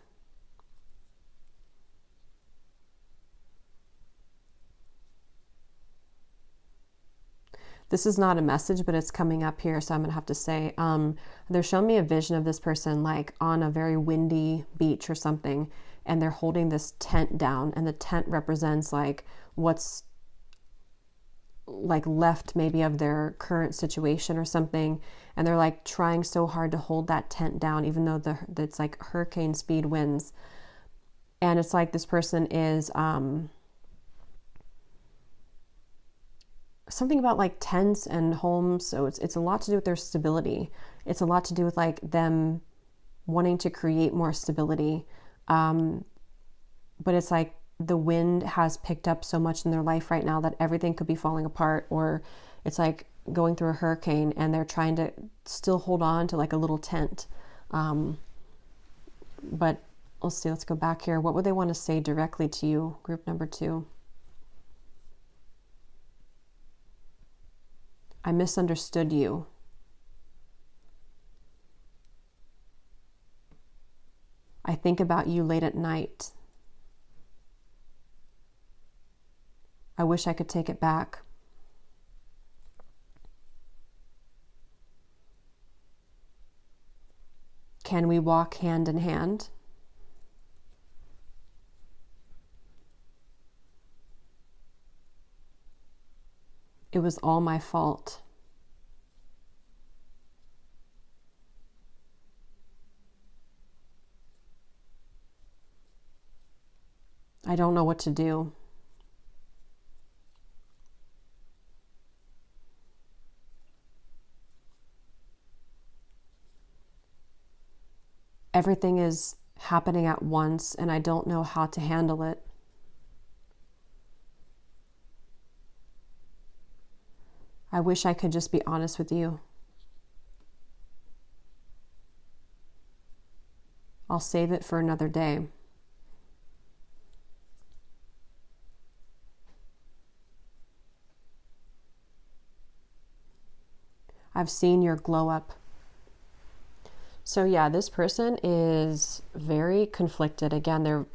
This is not a message, but it's coming up here, so I'm gonna have to say, they're showing me a vision of this person like on a very windy beach or something, and they're holding this tent down, and the tent represents like what's like left maybe of their current situation or something, and they're like trying so hard to hold that tent down, even though it's like hurricane speed winds. And it's like this person is something about like tents and homes, so it's a lot to do with their stability. It's a lot to do with like them wanting to create more stability, but it's like the wind has picked up so much in their life right now that everything could be falling apart, or it's like going through a hurricane and they're trying to still hold on to like a little tent. But let's see, let's go back here. What would they want to say directly to you, group number 2? I misunderstood you. I think about you late at night. I wish I could take it back. Can we walk hand in hand? It was all my fault. I don't know what to do. Everything is happening at once and I don't know how to handle it. I wish I could just be honest with you. I'll save it for another day. I've seen your glow up. So yeah, this person is very conflicted. Again, they're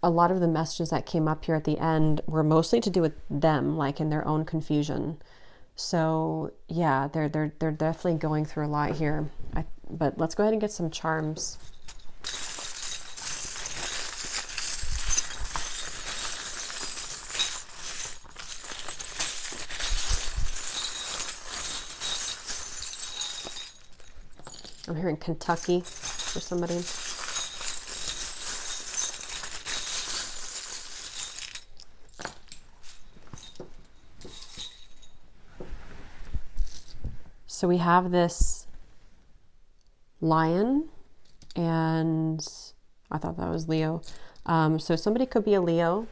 a lot of the messages that came up here at the end were mostly to do with them, like in their own confusion. So yeah, they're definitely going through a lot here. But let's go ahead and get some charms. I'm hearing Kentucky for somebody. So we have this lion, and I thought that was Leo. So somebody could be a Leo.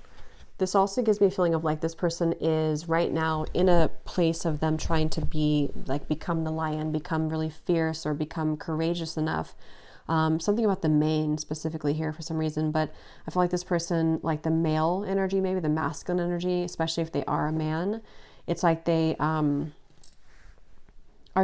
This also gives me a feeling of like this person is right now in a place of them trying to be like become the lion, become really fierce or become courageous enough. Something about the mane specifically here for some reason, but I feel like this person, like the male energy, maybe the masculine energy, especially if they are a man, it's like they are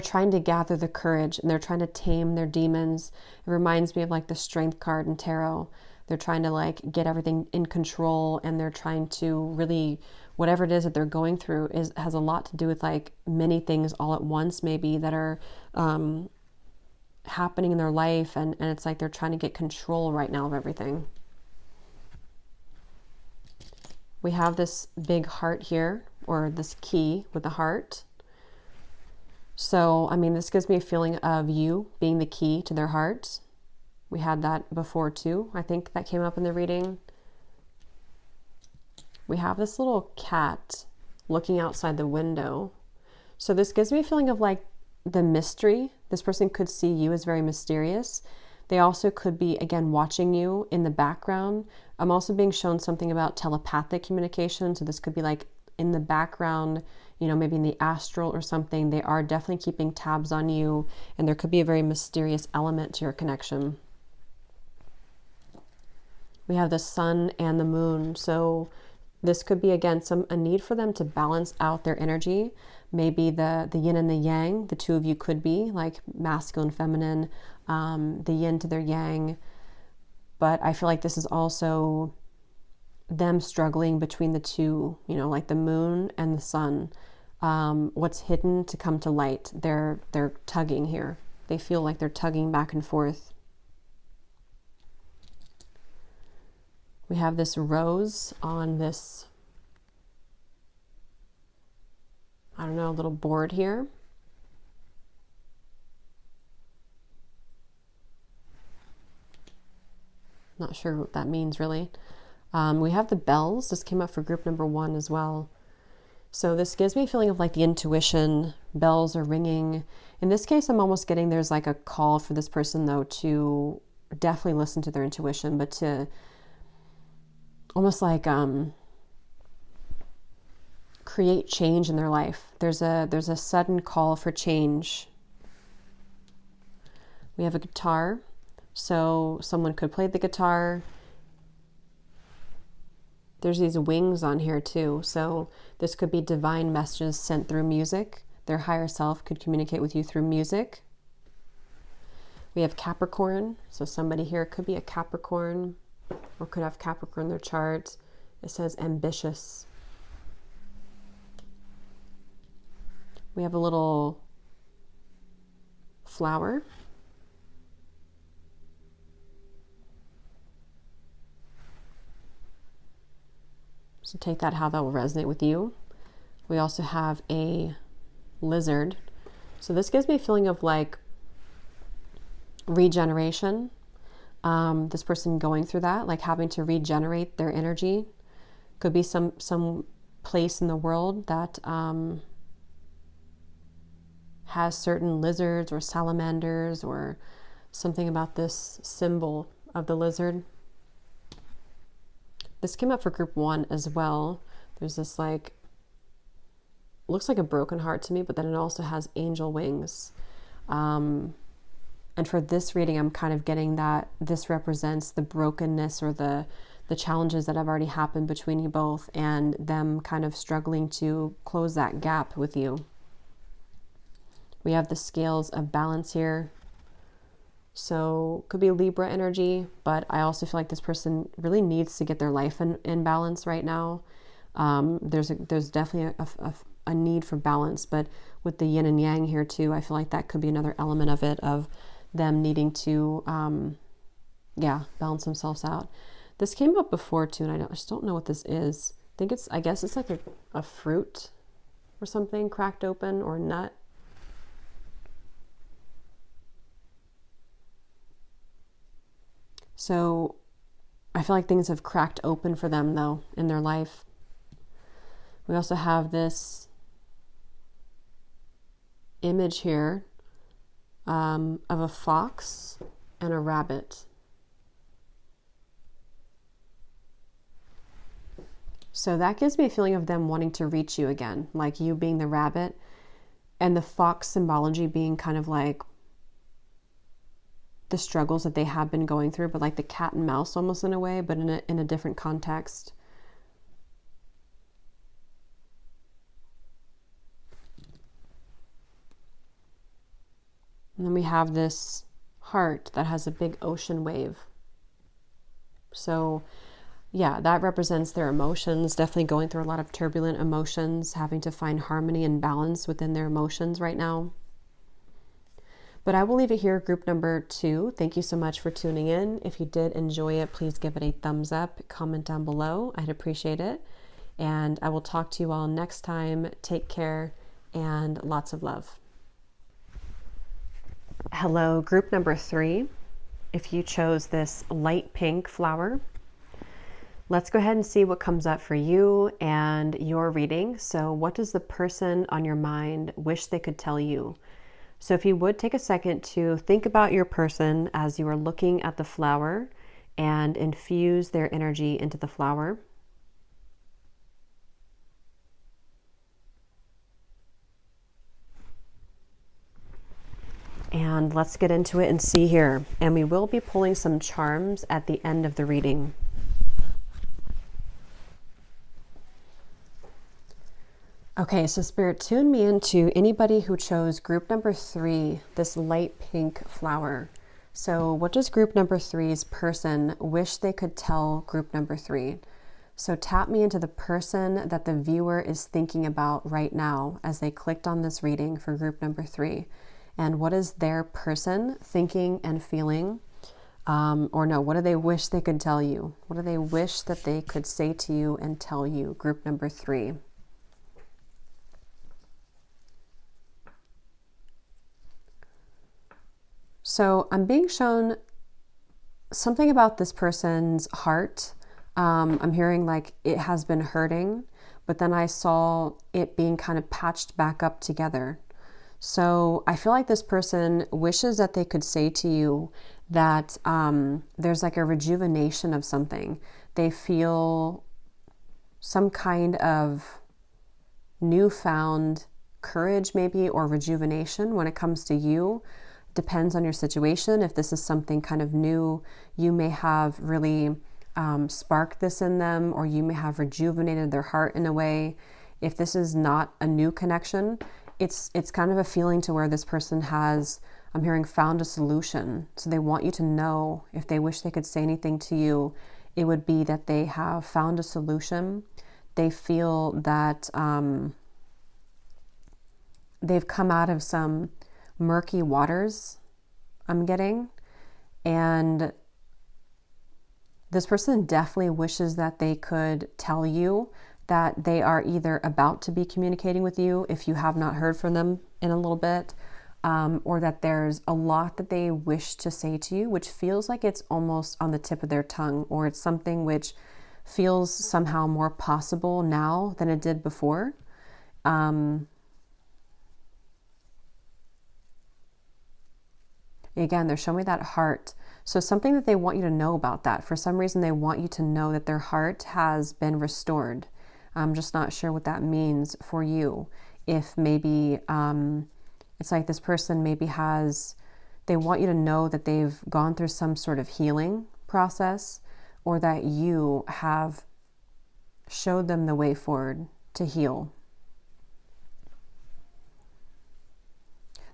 trying to gather the courage and they're trying to tame their demons. It reminds me of like the strength card in tarot. They're trying to like get everything in control and they're trying to really, whatever it is that they're going through has a lot to do with like many things all at once maybe that are happening in their life, and it's like they're trying to get control right now of everything. We have this big heart here, or this key with the heart. So, I mean, this gives me a feeling of you being the key to their heart. We had that before too. I think that came up in the reading. We have this little cat looking outside the window. So this gives me a feeling of like the mystery. This person could see you as very mysterious. They also could be, again, watching you in the background. I'm also being shown something about telepathic communication. So this could be like in the background, you know, maybe in the astral or something. They are definitely keeping tabs on you, and there could be a very mysterious element to your connection. We have the sun and the moon. So this could be, again, a need for them to balance out their energy. Maybe the yin and the yang, the two of you could be like masculine, feminine, the yin to their yang. But I feel like this is also them struggling between the two, you know, like the moon and the sun. What's hidden to come to light. They're tugging here. They feel like they're tugging back and forth. We have this rose on this, I don't know, little board here. Not sure what that means really. We have the bells. This came up for group number 1 as well. So this gives me a feeling of like the intuition. Bells are ringing. In this case, I'm almost getting there's like a call for this person though to definitely listen to their intuition, but to almost like create change in their life. There's a sudden call for change. We have a guitar. So someone could play the guitar. There's these wings on here too. So this could be divine messages sent through music. Their higher self could communicate with you through music. We have Capricorn. So somebody here could be a Capricorn or could have Capricorn in their chart. It says ambitious. We have a little flower. So take that how that will resonate with you. We also have a lizard. So this gives me a feeling of like regeneration. This person going through that, like having to regenerate their energy. Could be some place in the world that has certain lizards or salamanders or something about this symbol of the lizard. This came up for group 1 as well. There's this like, looks like a broken heart to me, but then it also has angel wings. And for this reading, I'm kind of getting that this represents the brokenness or the challenges that have already happened between you both and them kind of struggling to close that gap with you. We have the scales of balance here. So could be Libra energy, but I also feel like this person really needs to get their life in balance right now. There's definitely a need for balance, but with the yin and yang here too, I feel like that could be another element of it, of them needing to, balance themselves out. This came up before too, and I just don't know what this is. I guess it's like a fruit or something cracked open, or nut. So I feel like things have cracked open for them though in their life. We also have this image here of a fox and a rabbit. So that gives me a feeling of them wanting to reach you again, like you being the rabbit and the fox symbology being kind of like the struggles that they have been going through, but like the cat and mouse almost in a way, but in a different context. And then we have this heart that has a big ocean wave. So yeah, that represents their emotions, definitely going through a lot of turbulent emotions, having to find harmony and balance within their emotions right now. But I will leave it here, group number 2. Thank you so much for tuning in. If you did enjoy it, please give it a thumbs up, comment down below. I'd appreciate it. And I will talk to you all next time. Take care and lots of love. Hello, group number 3. If you chose this light pink flower, let's go ahead and see what comes up for you and your reading. So what does the person on your mind wish they could tell you? So if you would take a second to think about your person as you are looking at the flower and infuse their energy into the flower. And let's get into it and see here. And we will be pulling some charms at the end of the reading. Okay, so Spirit, tune me into anybody who chose group number 3, this light pink flower. So what does group number 3's person wish they could tell group number 3? So tap me into the person that the viewer is thinking about right now as they clicked on this reading for group number 3. And what is their person thinking and feeling? What do they wish they could tell you? What do they wish that they could say to you and tell you, group number 3? So I'm being shown something about this person's heart. I'm hearing like it has been hurting, but then I saw it being kind of patched back up together. So I feel like this person wishes that they could say to you that there's like a rejuvenation of something. They feel some kind of newfound courage maybe, or rejuvenation when it comes to you. Depends on your situation. If this is something kind of new, you may have really sparked this in them, or you may have rejuvenated their heart in a way. If this is not a new connection, it's kind of a feeling to where this person has, I'm hearing, found a solution. So they want you to know, if they wish they could say anything to you, it would be that they have found a solution. They feel that they've come out of some murky waters, I'm getting, and this person definitely wishes that they could tell you that they are either about to be communicating with you if you have not heard from them in a little bit, or that there's a lot that they wish to say to you, which feels like it's almost on the tip of their tongue, or it's something which feels somehow more possible now than it did before. Again, they're showing me that heart. So something that they want you to know about that. For some reason, they want you to know that their heart has been restored. I'm just not sure what that means for you. If maybe it's like this person maybe they want you to know that they've gone through some sort of healing process, or that you have showed them the way forward to heal.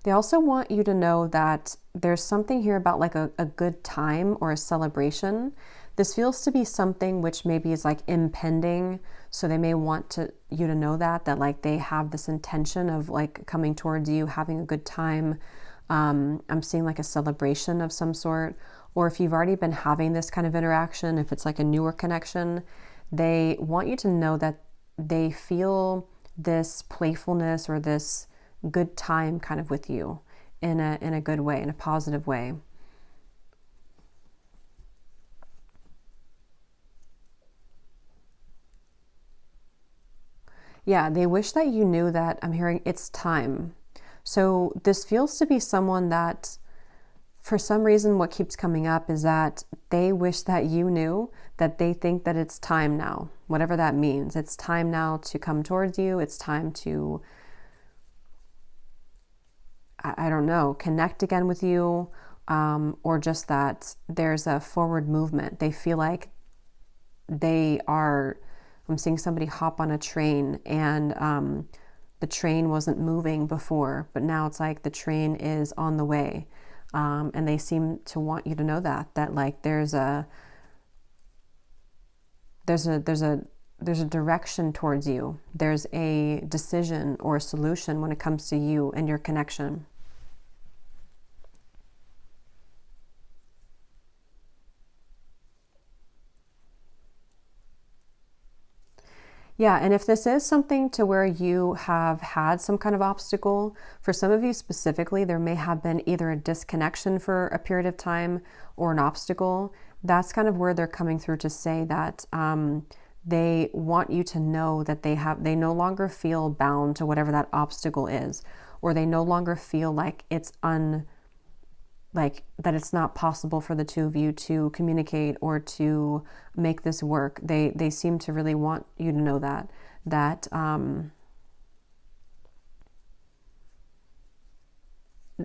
They also want you to know that there's something here about like a good time or a celebration. This feels to be something which maybe is like impending. So they may want you to know that like they have this intention of like coming towards you, having a good time. I'm seeing like a celebration of some sort. Or if you've already been having this kind of interaction, if it's like a newer connection, they want you to know that they feel this playfulness or this good time kind of with you in a good way, in a positive way. Yeah, they wish that you knew that. I'm hearing it's time. So this feels to be someone that, for some reason, what keeps coming up is that they wish that you knew that they think that it's time now, whatever that means. It's time now to come towards you. It's time to, I don't know, connect again with you, or just that there's a forward movement. They feel like I'm seeing somebody hop on a train, and the train wasn't moving before, but now it's like the train is on the way. And they seem to want you to know that like there's a direction towards you. There's a decision or a solution when it comes to you and your connection. Yeah, and if this is something to where you have had some kind of obstacle, for some of you specifically, there may have been either a disconnection for a period of time or an obstacle. That's kind of where they're coming through to say that they want you to know that they no longer feel bound to whatever that obstacle is, or they no longer feel like like that it's not possible for the two of you to communicate or to make this work. They seem to really want you to know that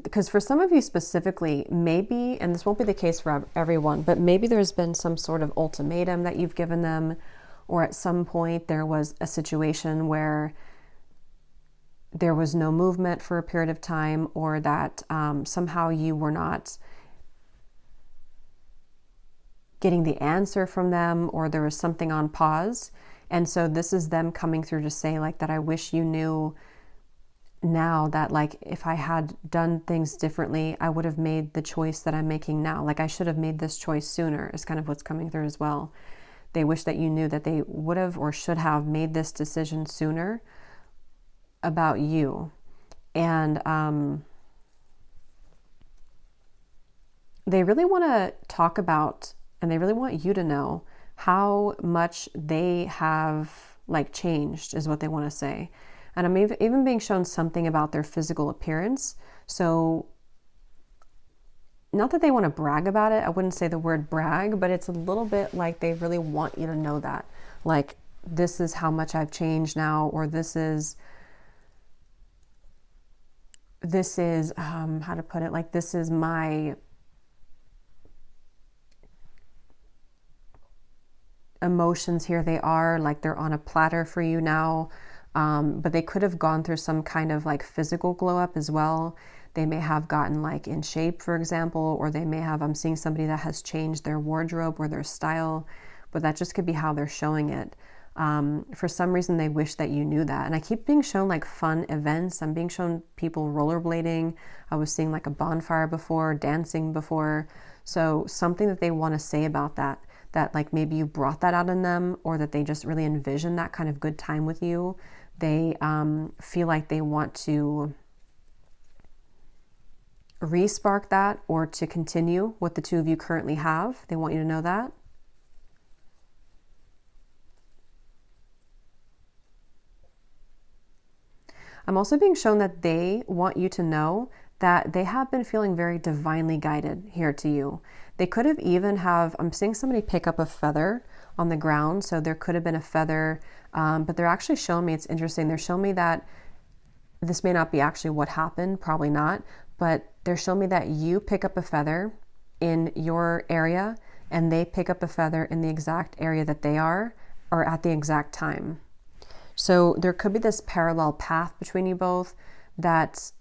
because for some of you specifically, maybe, and this won't be the case for everyone, but maybe there's been some sort of ultimatum that you've given them, or at some point there was a situation where there was no movement for a period of time, or that somehow you were not getting the answer from them, or there was something on pause. And so this is them coming through to say like that I wish you knew now that like if I had done things differently, I would have made the choice that I'm making now. Like I should have made this choice sooner is kind of what's coming through as well. They wish that you knew that they would have or should have made this decision sooner about you. And they really want to talk about, and they really want you to know how much they have like changed is what they want to say. And I'm even being shown something about their physical appearance. So not that they want to brag about it. I wouldn't say the word brag, but it's a little bit like they really want you to know that like, this is how much I've changed now, or this is how to put it, like this is my emotions, here they are, like they're on a platter for you now. But they could have gone through some kind of like physical glow up as well. They may have gotten like in shape, for example, or they may have, I'm seeing somebody that has changed their wardrobe or their style, but that just could be how they're showing it. For some reason, they wish that you knew that. And I keep being shown like fun events. I'm being shown people rollerblading. I was seeing like a bonfire before, dancing before. So something that they want to say about that. that like maybe you brought that out in them, or that they just really envision that kind of good time with you. They feel like they want to re-spark that, or to continue what the two of you currently have. They want you to know that. I'm also being shown that they want you to know that they have been feeling very divinely guided here to you. They could have even I'm seeing somebody pick up a feather on the ground. So there could have been a feather, but they're actually showing me, it's interesting. They're showing me that this may not be actually what happened, probably not, but they're showing me that you pick up a feather in your area and they pick up a feather in the exact area that they are, or at the exact time. So there could be this parallel path between you both, that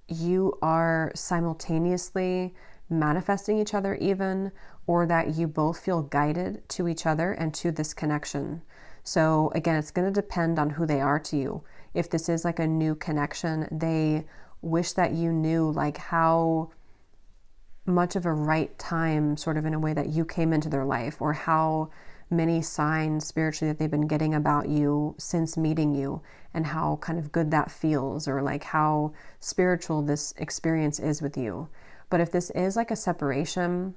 you are simultaneously manifesting each other even, or that you both feel guided to each other and to this connection. So again, it's going to depend on who they are to you. If this is like a new connection, they wish that you knew like how much of a right time, sort of in a way, that you came into their life, or how many signs spiritually that they've been getting about you since meeting you, and how kind of good that feels, or like how spiritual this experience is with you. But if this is like a separation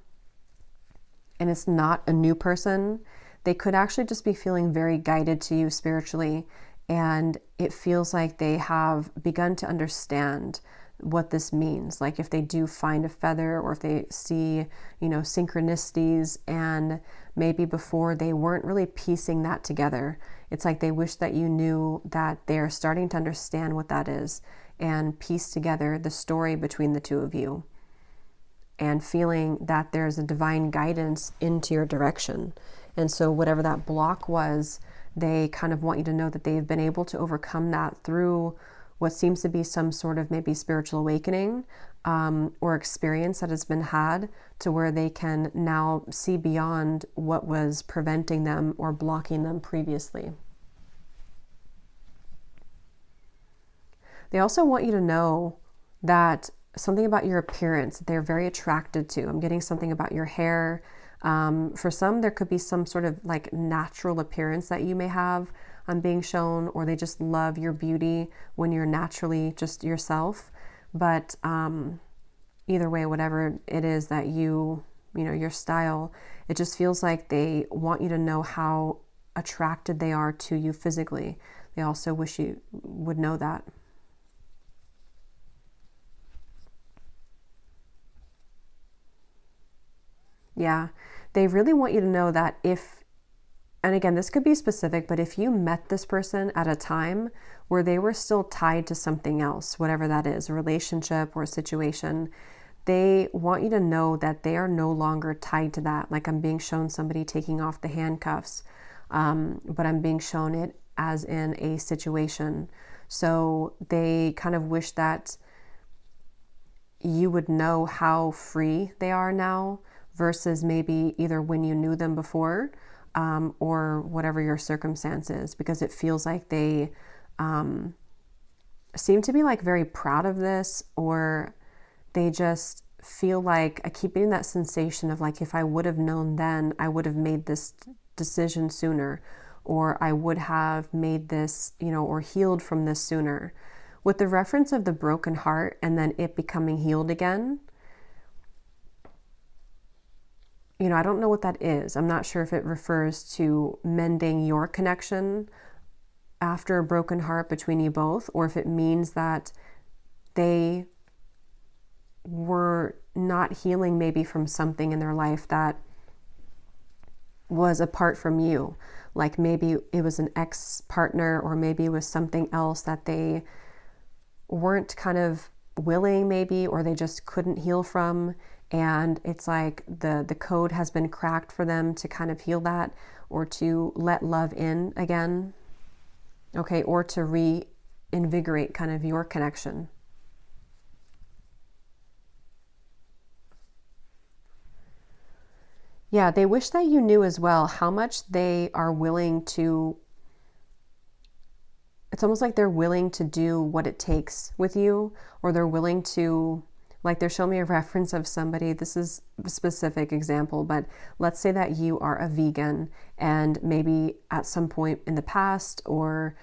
and it's not a new person, they could actually just be feeling very guided to you spiritually, and it feels like they have begun to understand what this means. Like if they do find a feather, or if they see, synchronicities, and maybe before they weren't really piecing that together. It's like they wish that you knew that they're starting to understand what that is and piece together the story between the two of you, and feeling that there's a divine guidance into your direction. And so whatever that block was, they kind of want you to know that they've been able to overcome that through what seems to be some sort of maybe spiritual awakening, or experience that has been had, to where they can now see beyond what was preventing them or blocking them previously. They also want you to know that something about your appearance they're very attracted to. I'm getting something about your hair. For some, there could be some sort of like natural appearance that you may have. I'm being shown, or they just love your beauty when you're naturally just yourself. But either way, whatever it is that your style, it just feels like they want you to know how attracted they are to you physically. They also wish you would know that. Yeah, they really want you to know that and again, this could be specific, but if you met this person at a time where they were still tied to something else, whatever that is, a relationship or a situation, they want you to know that they are no longer tied to that. Like I'm being shown somebody taking off the handcuffs, but I'm being shown it as in a situation. So they kind of wish that you would know how free they are now, versus maybe either when you knew them before, or whatever your circumstances, because it feels like they seem to be like very proud of this, or they just feel like, I keep getting that sensation of like, if I would have known then, I would have made this decision sooner, or I would have made this, or healed from this sooner. With the reference of the broken heart and then it becoming healed again, I don't know what that is. I'm not sure if it refers to mending your connection after a broken heart between you both, or if it means that they were not healing maybe from something in their life that was apart from you. Like maybe it was an ex-partner, or maybe it was something else that they weren't kind of willing maybe, or they just couldn't heal from. And it's like the code has been cracked for them to kind of heal that, or to let love in again. Okay, or to reinvigorate kind of your connection. Yeah, they wish that you knew as well how much they are willing to, it's almost like they're willing to do what it takes with you, or they're willing to Like they're showing me a reference of somebody, this is a specific example, but let's say that you are a vegan and maybe at some point in the past or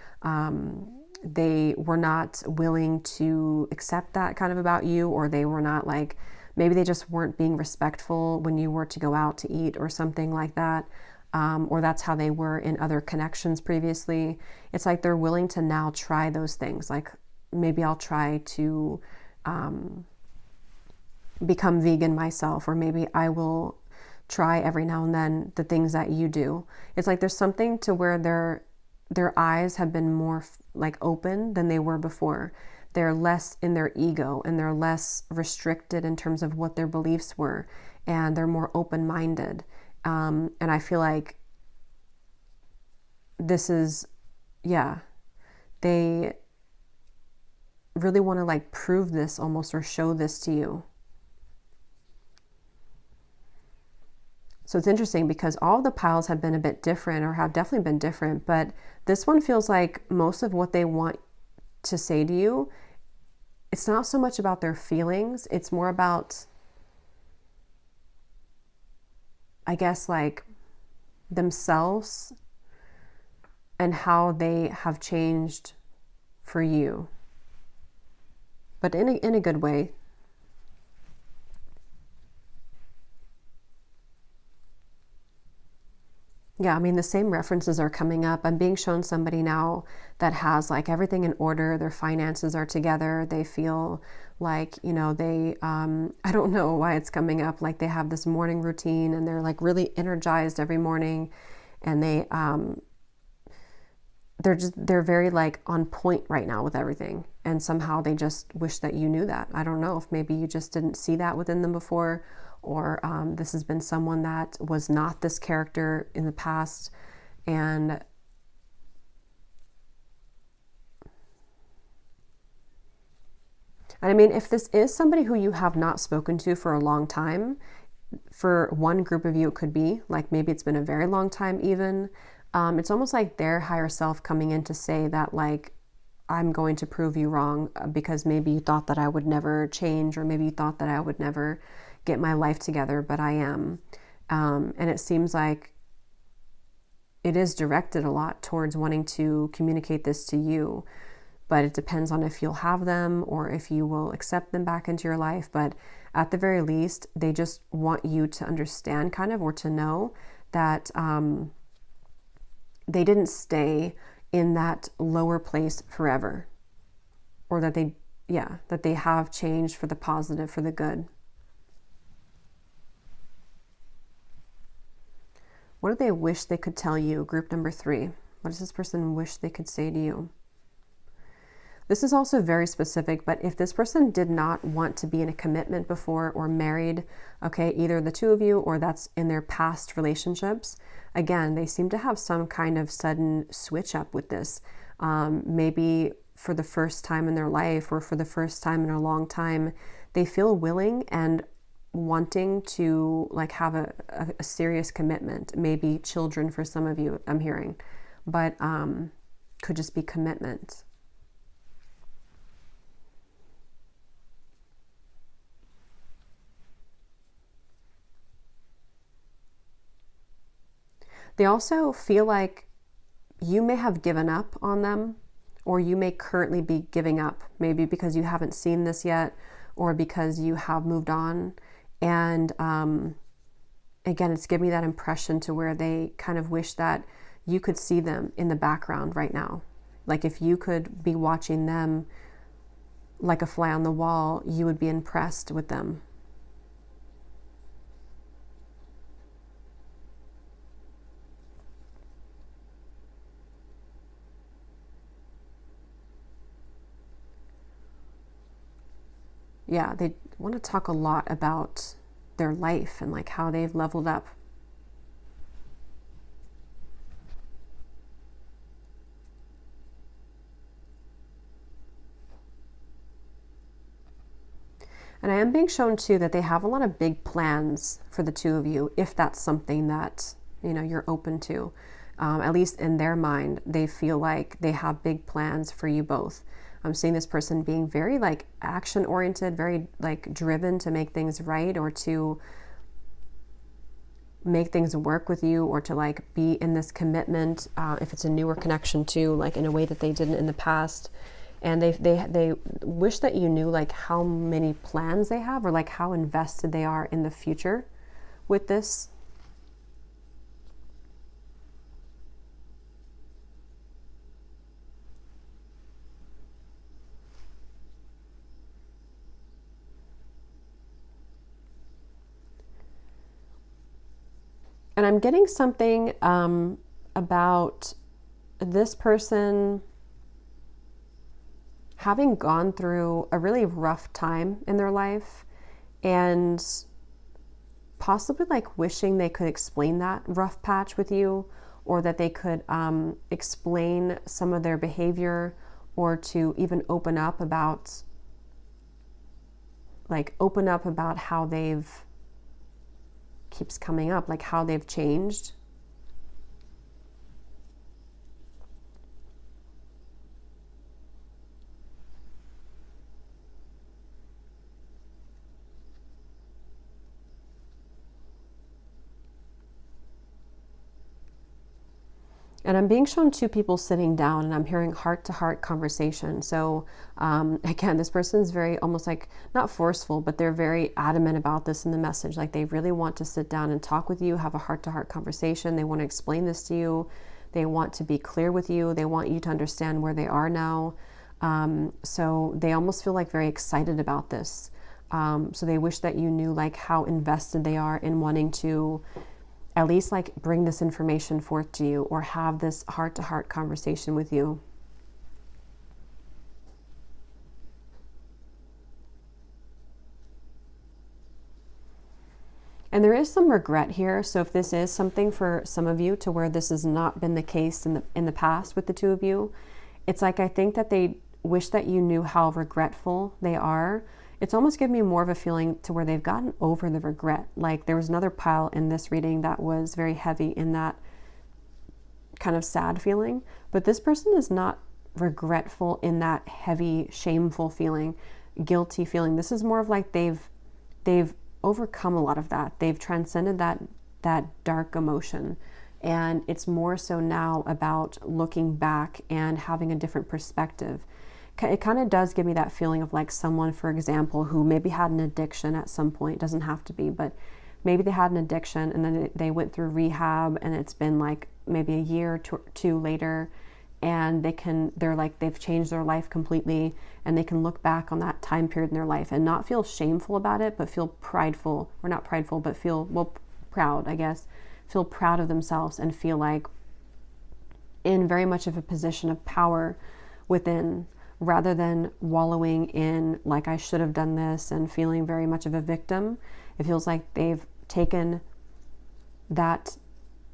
they were not willing to accept that kind of about you, or they were not like, maybe they just weren't being respectful when you were to go out to eat or something like that. Or that's how they were in other connections previously. It's like they're willing to now try those things. Like maybe I'll try to become vegan myself, or maybe I will try every now and then the things that you do. It's like there's something to where their eyes have been more like open than they were before. They're less in their ego and they're less restricted in terms of what their beliefs were, and they're more open-minded. And I feel like this is, yeah, they really want to like prove this almost, or show this to you. So it's interesting because all the piles have been a bit different, or have definitely been different, but this one feels like most of what they want to say to you, it's not so much about their feelings, it's more about, I guess, like themselves and how they have changed for you, but in a good way. Yeah, I mean, the same references are coming up. I'm being shown somebody now that has like everything in order. Their finances are together. They feel like, you know, they, I don't know why it's coming up. Like they have this morning routine and they're like really energized every morning, and they're very like on point right now with everything. And somehow they just wish that you knew that. I don't know if maybe you just didn't see that within them before, or this has been someone that was not this character in the past. And I mean, if this is somebody who you have not spoken to for a long time, for one group of you, it could be like maybe it's been a very long time even. It's almost like their higher self coming in to say that like, I'm going to prove you wrong, because maybe you thought that I would never change, or maybe you thought that I would never get my life together, but I am. And it seems like it is directed a lot towards wanting to communicate this to you, but it depends on if you'll have them or if you will accept them back into your life. But at the very least, they just want you to understand kind of, or to know that they didn't stay in that lower place forever, or that they have changed for the positive, for the good. What do they wish they could tell you? Group number 3. What does this person wish they could say to you? This is also very specific, but if this person did not want to be in a commitment before, or married, okay, either the two of you or that's in their past relationships, again, they seem to have some kind of sudden switch up with this. Maybe for the first time in their life, or for the first time in a long time, they feel willing and wanting to like have a serious commitment. Maybe children for some of you, I'm hearing, but could just be commitment. They also feel like you may have given up on them, or you may currently be giving up, maybe because you haven't seen this yet, or because you have moved on. And again, it's giving me that impression to where they kind of wish that you could see them in the background right now. Like if you could be watching them like a fly on the wall, you would be impressed with them. Yeah, they want to talk a lot about their life and like how they've leveled up. And I am being shown too that they have a lot of big plans for the two of you, if that's something that, you know, you're open to. At least in their mind, they feel like they have big plans for you both. I'm seeing this person being very like action oriented, very like driven to make things right, or to make things work with you, or to like be in this commitment, if it's a newer connection too, like in a way that they didn't in the past. And they wish that you knew like how many plans they have, or like how invested they are in the future with this. And I'm getting something about this person having gone through a really rough time in their life, and possibly like wishing they could explain that rough patch with you, or that they could explain some of their behavior, or to even open up about how they've, keeps coming up, like how they've changed. And I'm being shown two people sitting down, and I'm hearing heart-to-heart conversation. So again, this person's very almost like not forceful, but they're very adamant about this in the message. Like they really want to sit down and talk with you, have a heart-to-heart conversation. They want to explain this to you. They want to be clear with you. They want you to understand where they are now. So they almost feel like very excited about this. So they wish that you knew like how invested they are in wanting to at least like bring this information forth to you, or have this heart-to-heart conversation with you. And there is some regret here. So if this is something for some of you to where this has not been the case in the past with the two of you, it's like, I think that they wish that you knew how regretful they are. It's almost giving me more of a feeling to where they've gotten over the regret. Like there was another pile in this reading that was very heavy in that kind of sad feeling, but this person is not regretful in that heavy, shameful feeling, guilty feeling. This is more of like they've overcome a lot of that. They've transcended that dark emotion. And it's more so now about looking back and having a different perspective. It kind of does give me that feeling of like someone, for example, who maybe had an addiction at some point. It doesn't have to be, but maybe they had an addiction and then they went through rehab, and it's been like maybe a year or two later, and they've changed their life completely, and they can look back on that time period in their life and not feel shameful about it, but feel prideful, or not prideful, but proud, I guess. Feel proud of themselves and feel like in very much of a position of power within, rather than wallowing in like I should have done this and feeling very much of a victim. It feels like they've taken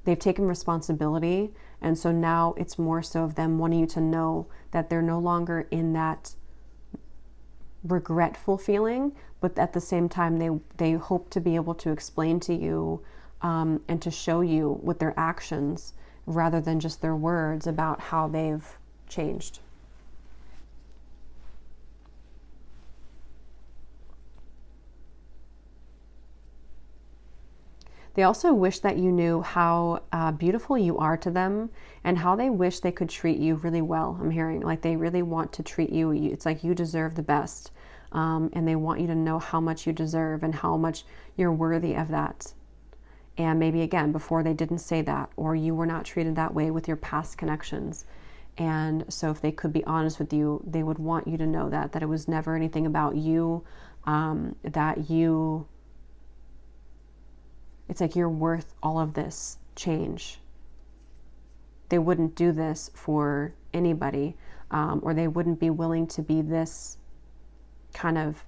responsibility, and so now it's more so of them wanting you to know that they're no longer in that regretful feeling, but at the same time they hope to be able to explain to you and to show you with their actions rather than just their words about how they've changed. They also wish that you knew how beautiful you are to them, and how they wish they could treat you really well. I'm hearing like they really want to treat you. It's like you deserve the best, and they want you to know how much you deserve and how much you're worthy of that. And maybe again, before they didn't say that, or you were not treated that way with your past connections. And so if they could be honest with you, they would want you to know that it was never anything about you, it's like you're worth all of this change. They wouldn't do this for anybody, or they wouldn't be willing to be this kind of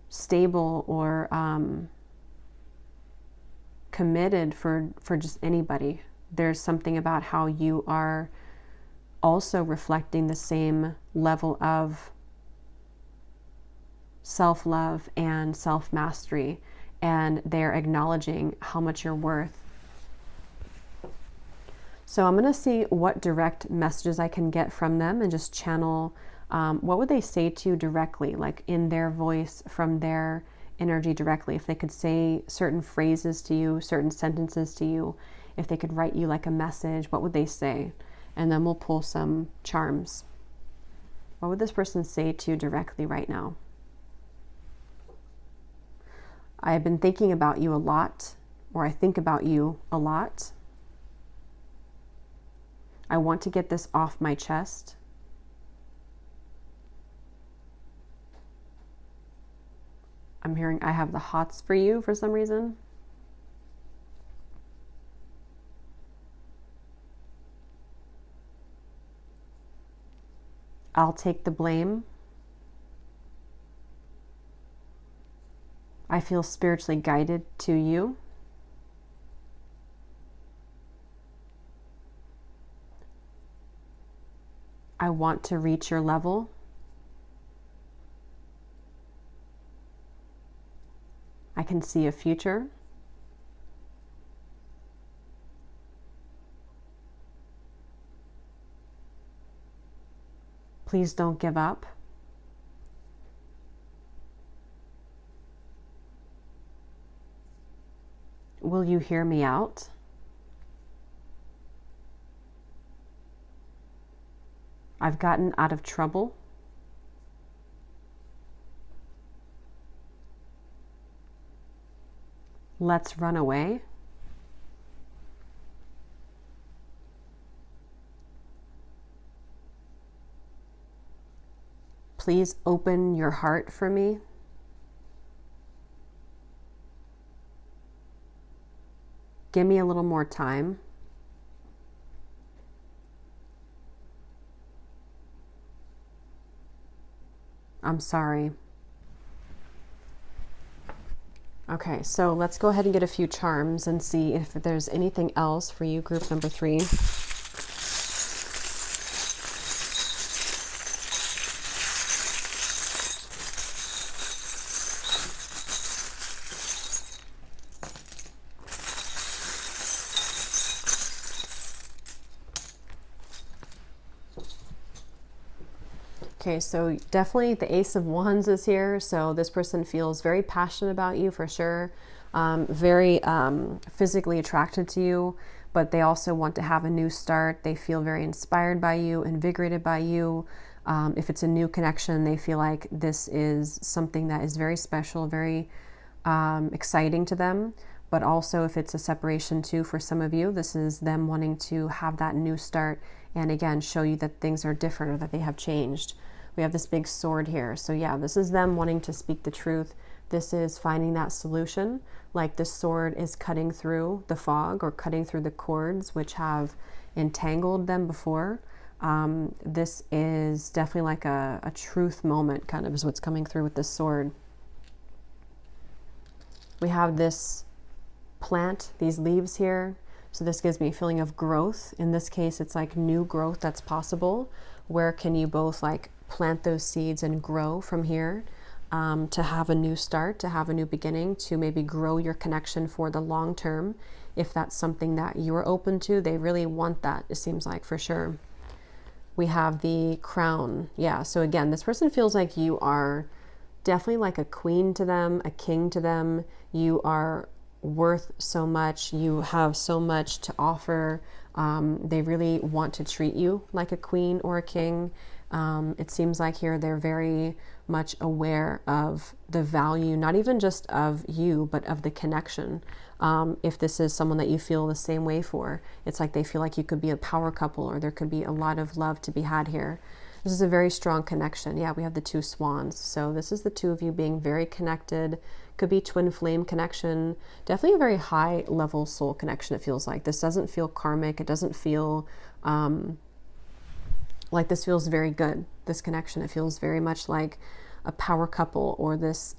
stable or committed for just anybody. There's something about how you are also reflecting the same level of self-love and self-mastery, and they're acknowledging how much you're worth. So I'm going to see what direct messages I can get from them and just channel what would they say to you directly, like in their voice, from their energy directly. If they could say certain phrases to you, certain sentences to you, if they could write you like a message, what would they say? And then we'll pull some charms. What would this person say to you directly right now? I've been thinking about you a lot, or I think about you a lot. I want to get this off my chest. I'm hearing I have the hots for you for some reason. I'll take the blame. I feel spiritually guided to you. I want to reach your level. I can see a future. Please don't give up. Will you hear me out? I've gotten out of trouble. Let's run away. Please open your heart for me. Give me a little more time. I'm sorry. Okay, so let's go ahead and get a few charms and see if there's anything else for you, group number 3. Okay, so definitely the Ace of Wands is here. So this person feels very passionate about you for sure. Very physically attracted to you, but they also want to have a new start. They feel very inspired by you, invigorated by you. If it's a new connection, they feel like this is something that is very special, very exciting to them. But also if it's a separation too, for some of you, this is them wanting to have that new start and again, show you that things are different or that they have changed. We have this big sword here. So yeah, this is them wanting to speak the truth. This is finding that solution. Like this sword is cutting through the fog or cutting through the cords which have entangled them before. This is definitely like a truth moment kind of is what's coming through with this sword. We have this plant, these leaves here. So this gives me a feeling of growth. In this case, it's like new growth that's possible. Where can you both like plant those seeds and grow from here to have a new start, to have a new beginning, to maybe grow your connection for the long term. If that's something that you're open to, they really want that, it seems like, for sure. We have the crown. Yeah, so again, this person feels like you are definitely like a queen to them, a king to them. You are worth so much. You have so much to offer. They really want to treat you like a queen or a king. It seems like here they're very much aware of the value, not even just of you, but of the connection. If this is someone that you feel the same way for, it's like they feel like you could be a power couple or there could be a lot of love to be had here. This is a very strong connection. Yeah, we have the 2 swans. So this is the 2 of you being very connected. Could be twin flame connection. Definitely a very high level soul connection, it feels like. This doesn't feel karmic. It doesn't feel like this feels very good, this connection. It feels very much like a power couple or this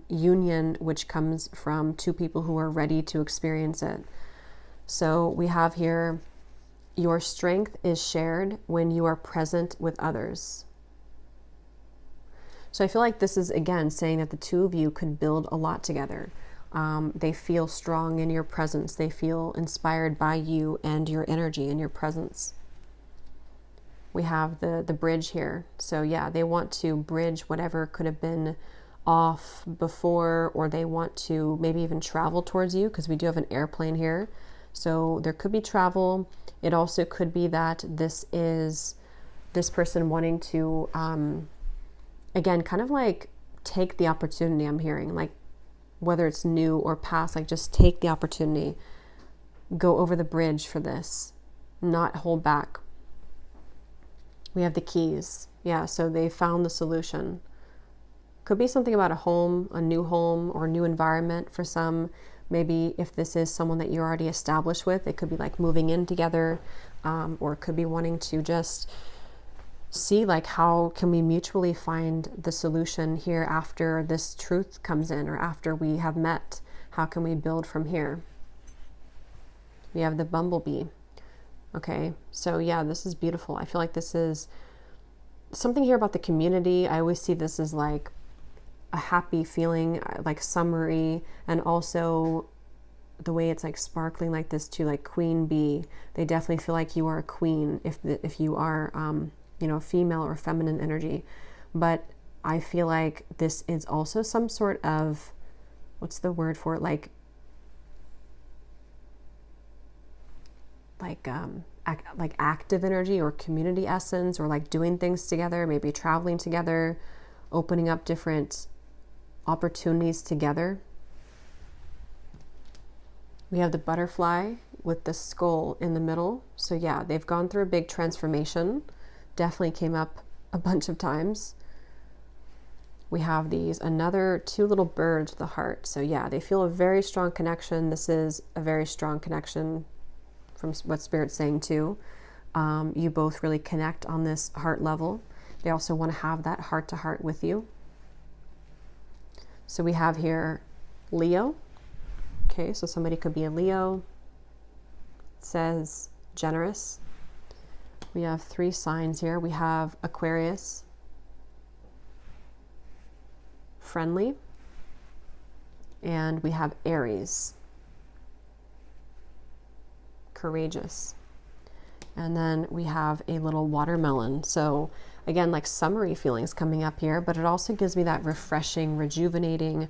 union which comes from 2 people who are ready to experience it. So we have here, your strength is shared when you are present with others. So I feel like this is, again, saying that the 2 of you could build a lot together. They feel strong in your presence. They feel inspired by you and your energy and your presence. We have the bridge here. So yeah, they want to bridge whatever could have been off before, or they want to maybe even travel towards you, because we do have an airplane here. So there could be travel. It also could be that this is this person wanting to, again, kind of like take the opportunity. I'm hearing, like, whether it's new or past, like just take the opportunity, go over the bridge for this, not hold back. We have the keys. Yeah, so they found the solution. Could be something about a home, a new home, or a new environment for some. Maybe if this is someone that you're already established with, it could be like moving in together, or it could be wanting to just see like how can we mutually find the solution here after this truth comes in, or after we have met. How can we build from here? We have the bumblebee. Okay, so yeah, this is beautiful. I feel like this is something here about the community. I always see this as like a happy feeling, like summery, and also the way it's like sparkling like this too, like queen bee. They definitely feel like you are a queen if you are, you know, female or feminine energy. But I feel like this is also some sort of, what's the word for it? Like active energy or community essence, or like doing things together, maybe traveling together, opening up different opportunities together. We have the butterfly with the skull in the middle. So yeah, they've gone through a big transformation. Definitely came up a bunch of times. We have these another two little birds with a heart. So yeah, they feel a very strong connection. This is a very strong connection from what Spirit's saying too. You both really connect on this heart level. They also want to have that heart to heart with you. So we have here Leo. Okay, so somebody could be a Leo. It says generous. We have 3 signs here. We have Aquarius, friendly, and we have Aries, courageous. And then we have a little watermelon. So again, like summery feelings coming up here, but it also gives me that refreshing, rejuvenating.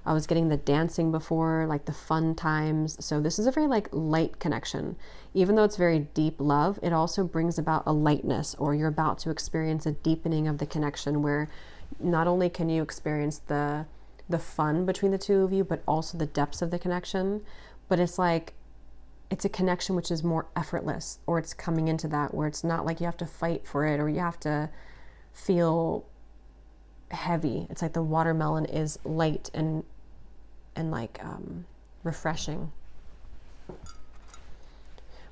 I was getting the dancing before, like the fun times. So this is a very like light connection. Even though it's very deep love, it also brings about a lightness, or you're about to experience a deepening of the connection, where not only can you experience the fun between the two of you, but also the depths of the connection. But it's like, it's a connection which is more effortless, or it's coming into that where it's not like you have to fight for it, or you have to feel heavy. It's like the watermelon is light and like refreshing.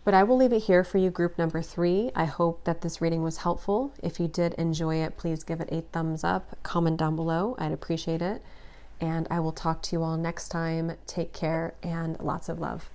But I will leave it here for you, group number 3. I hope that this reading was helpful. If you did enjoy it, please give it a thumbs up, comment down below. I'd appreciate it. And I will talk to you all next time. Take care and lots of love.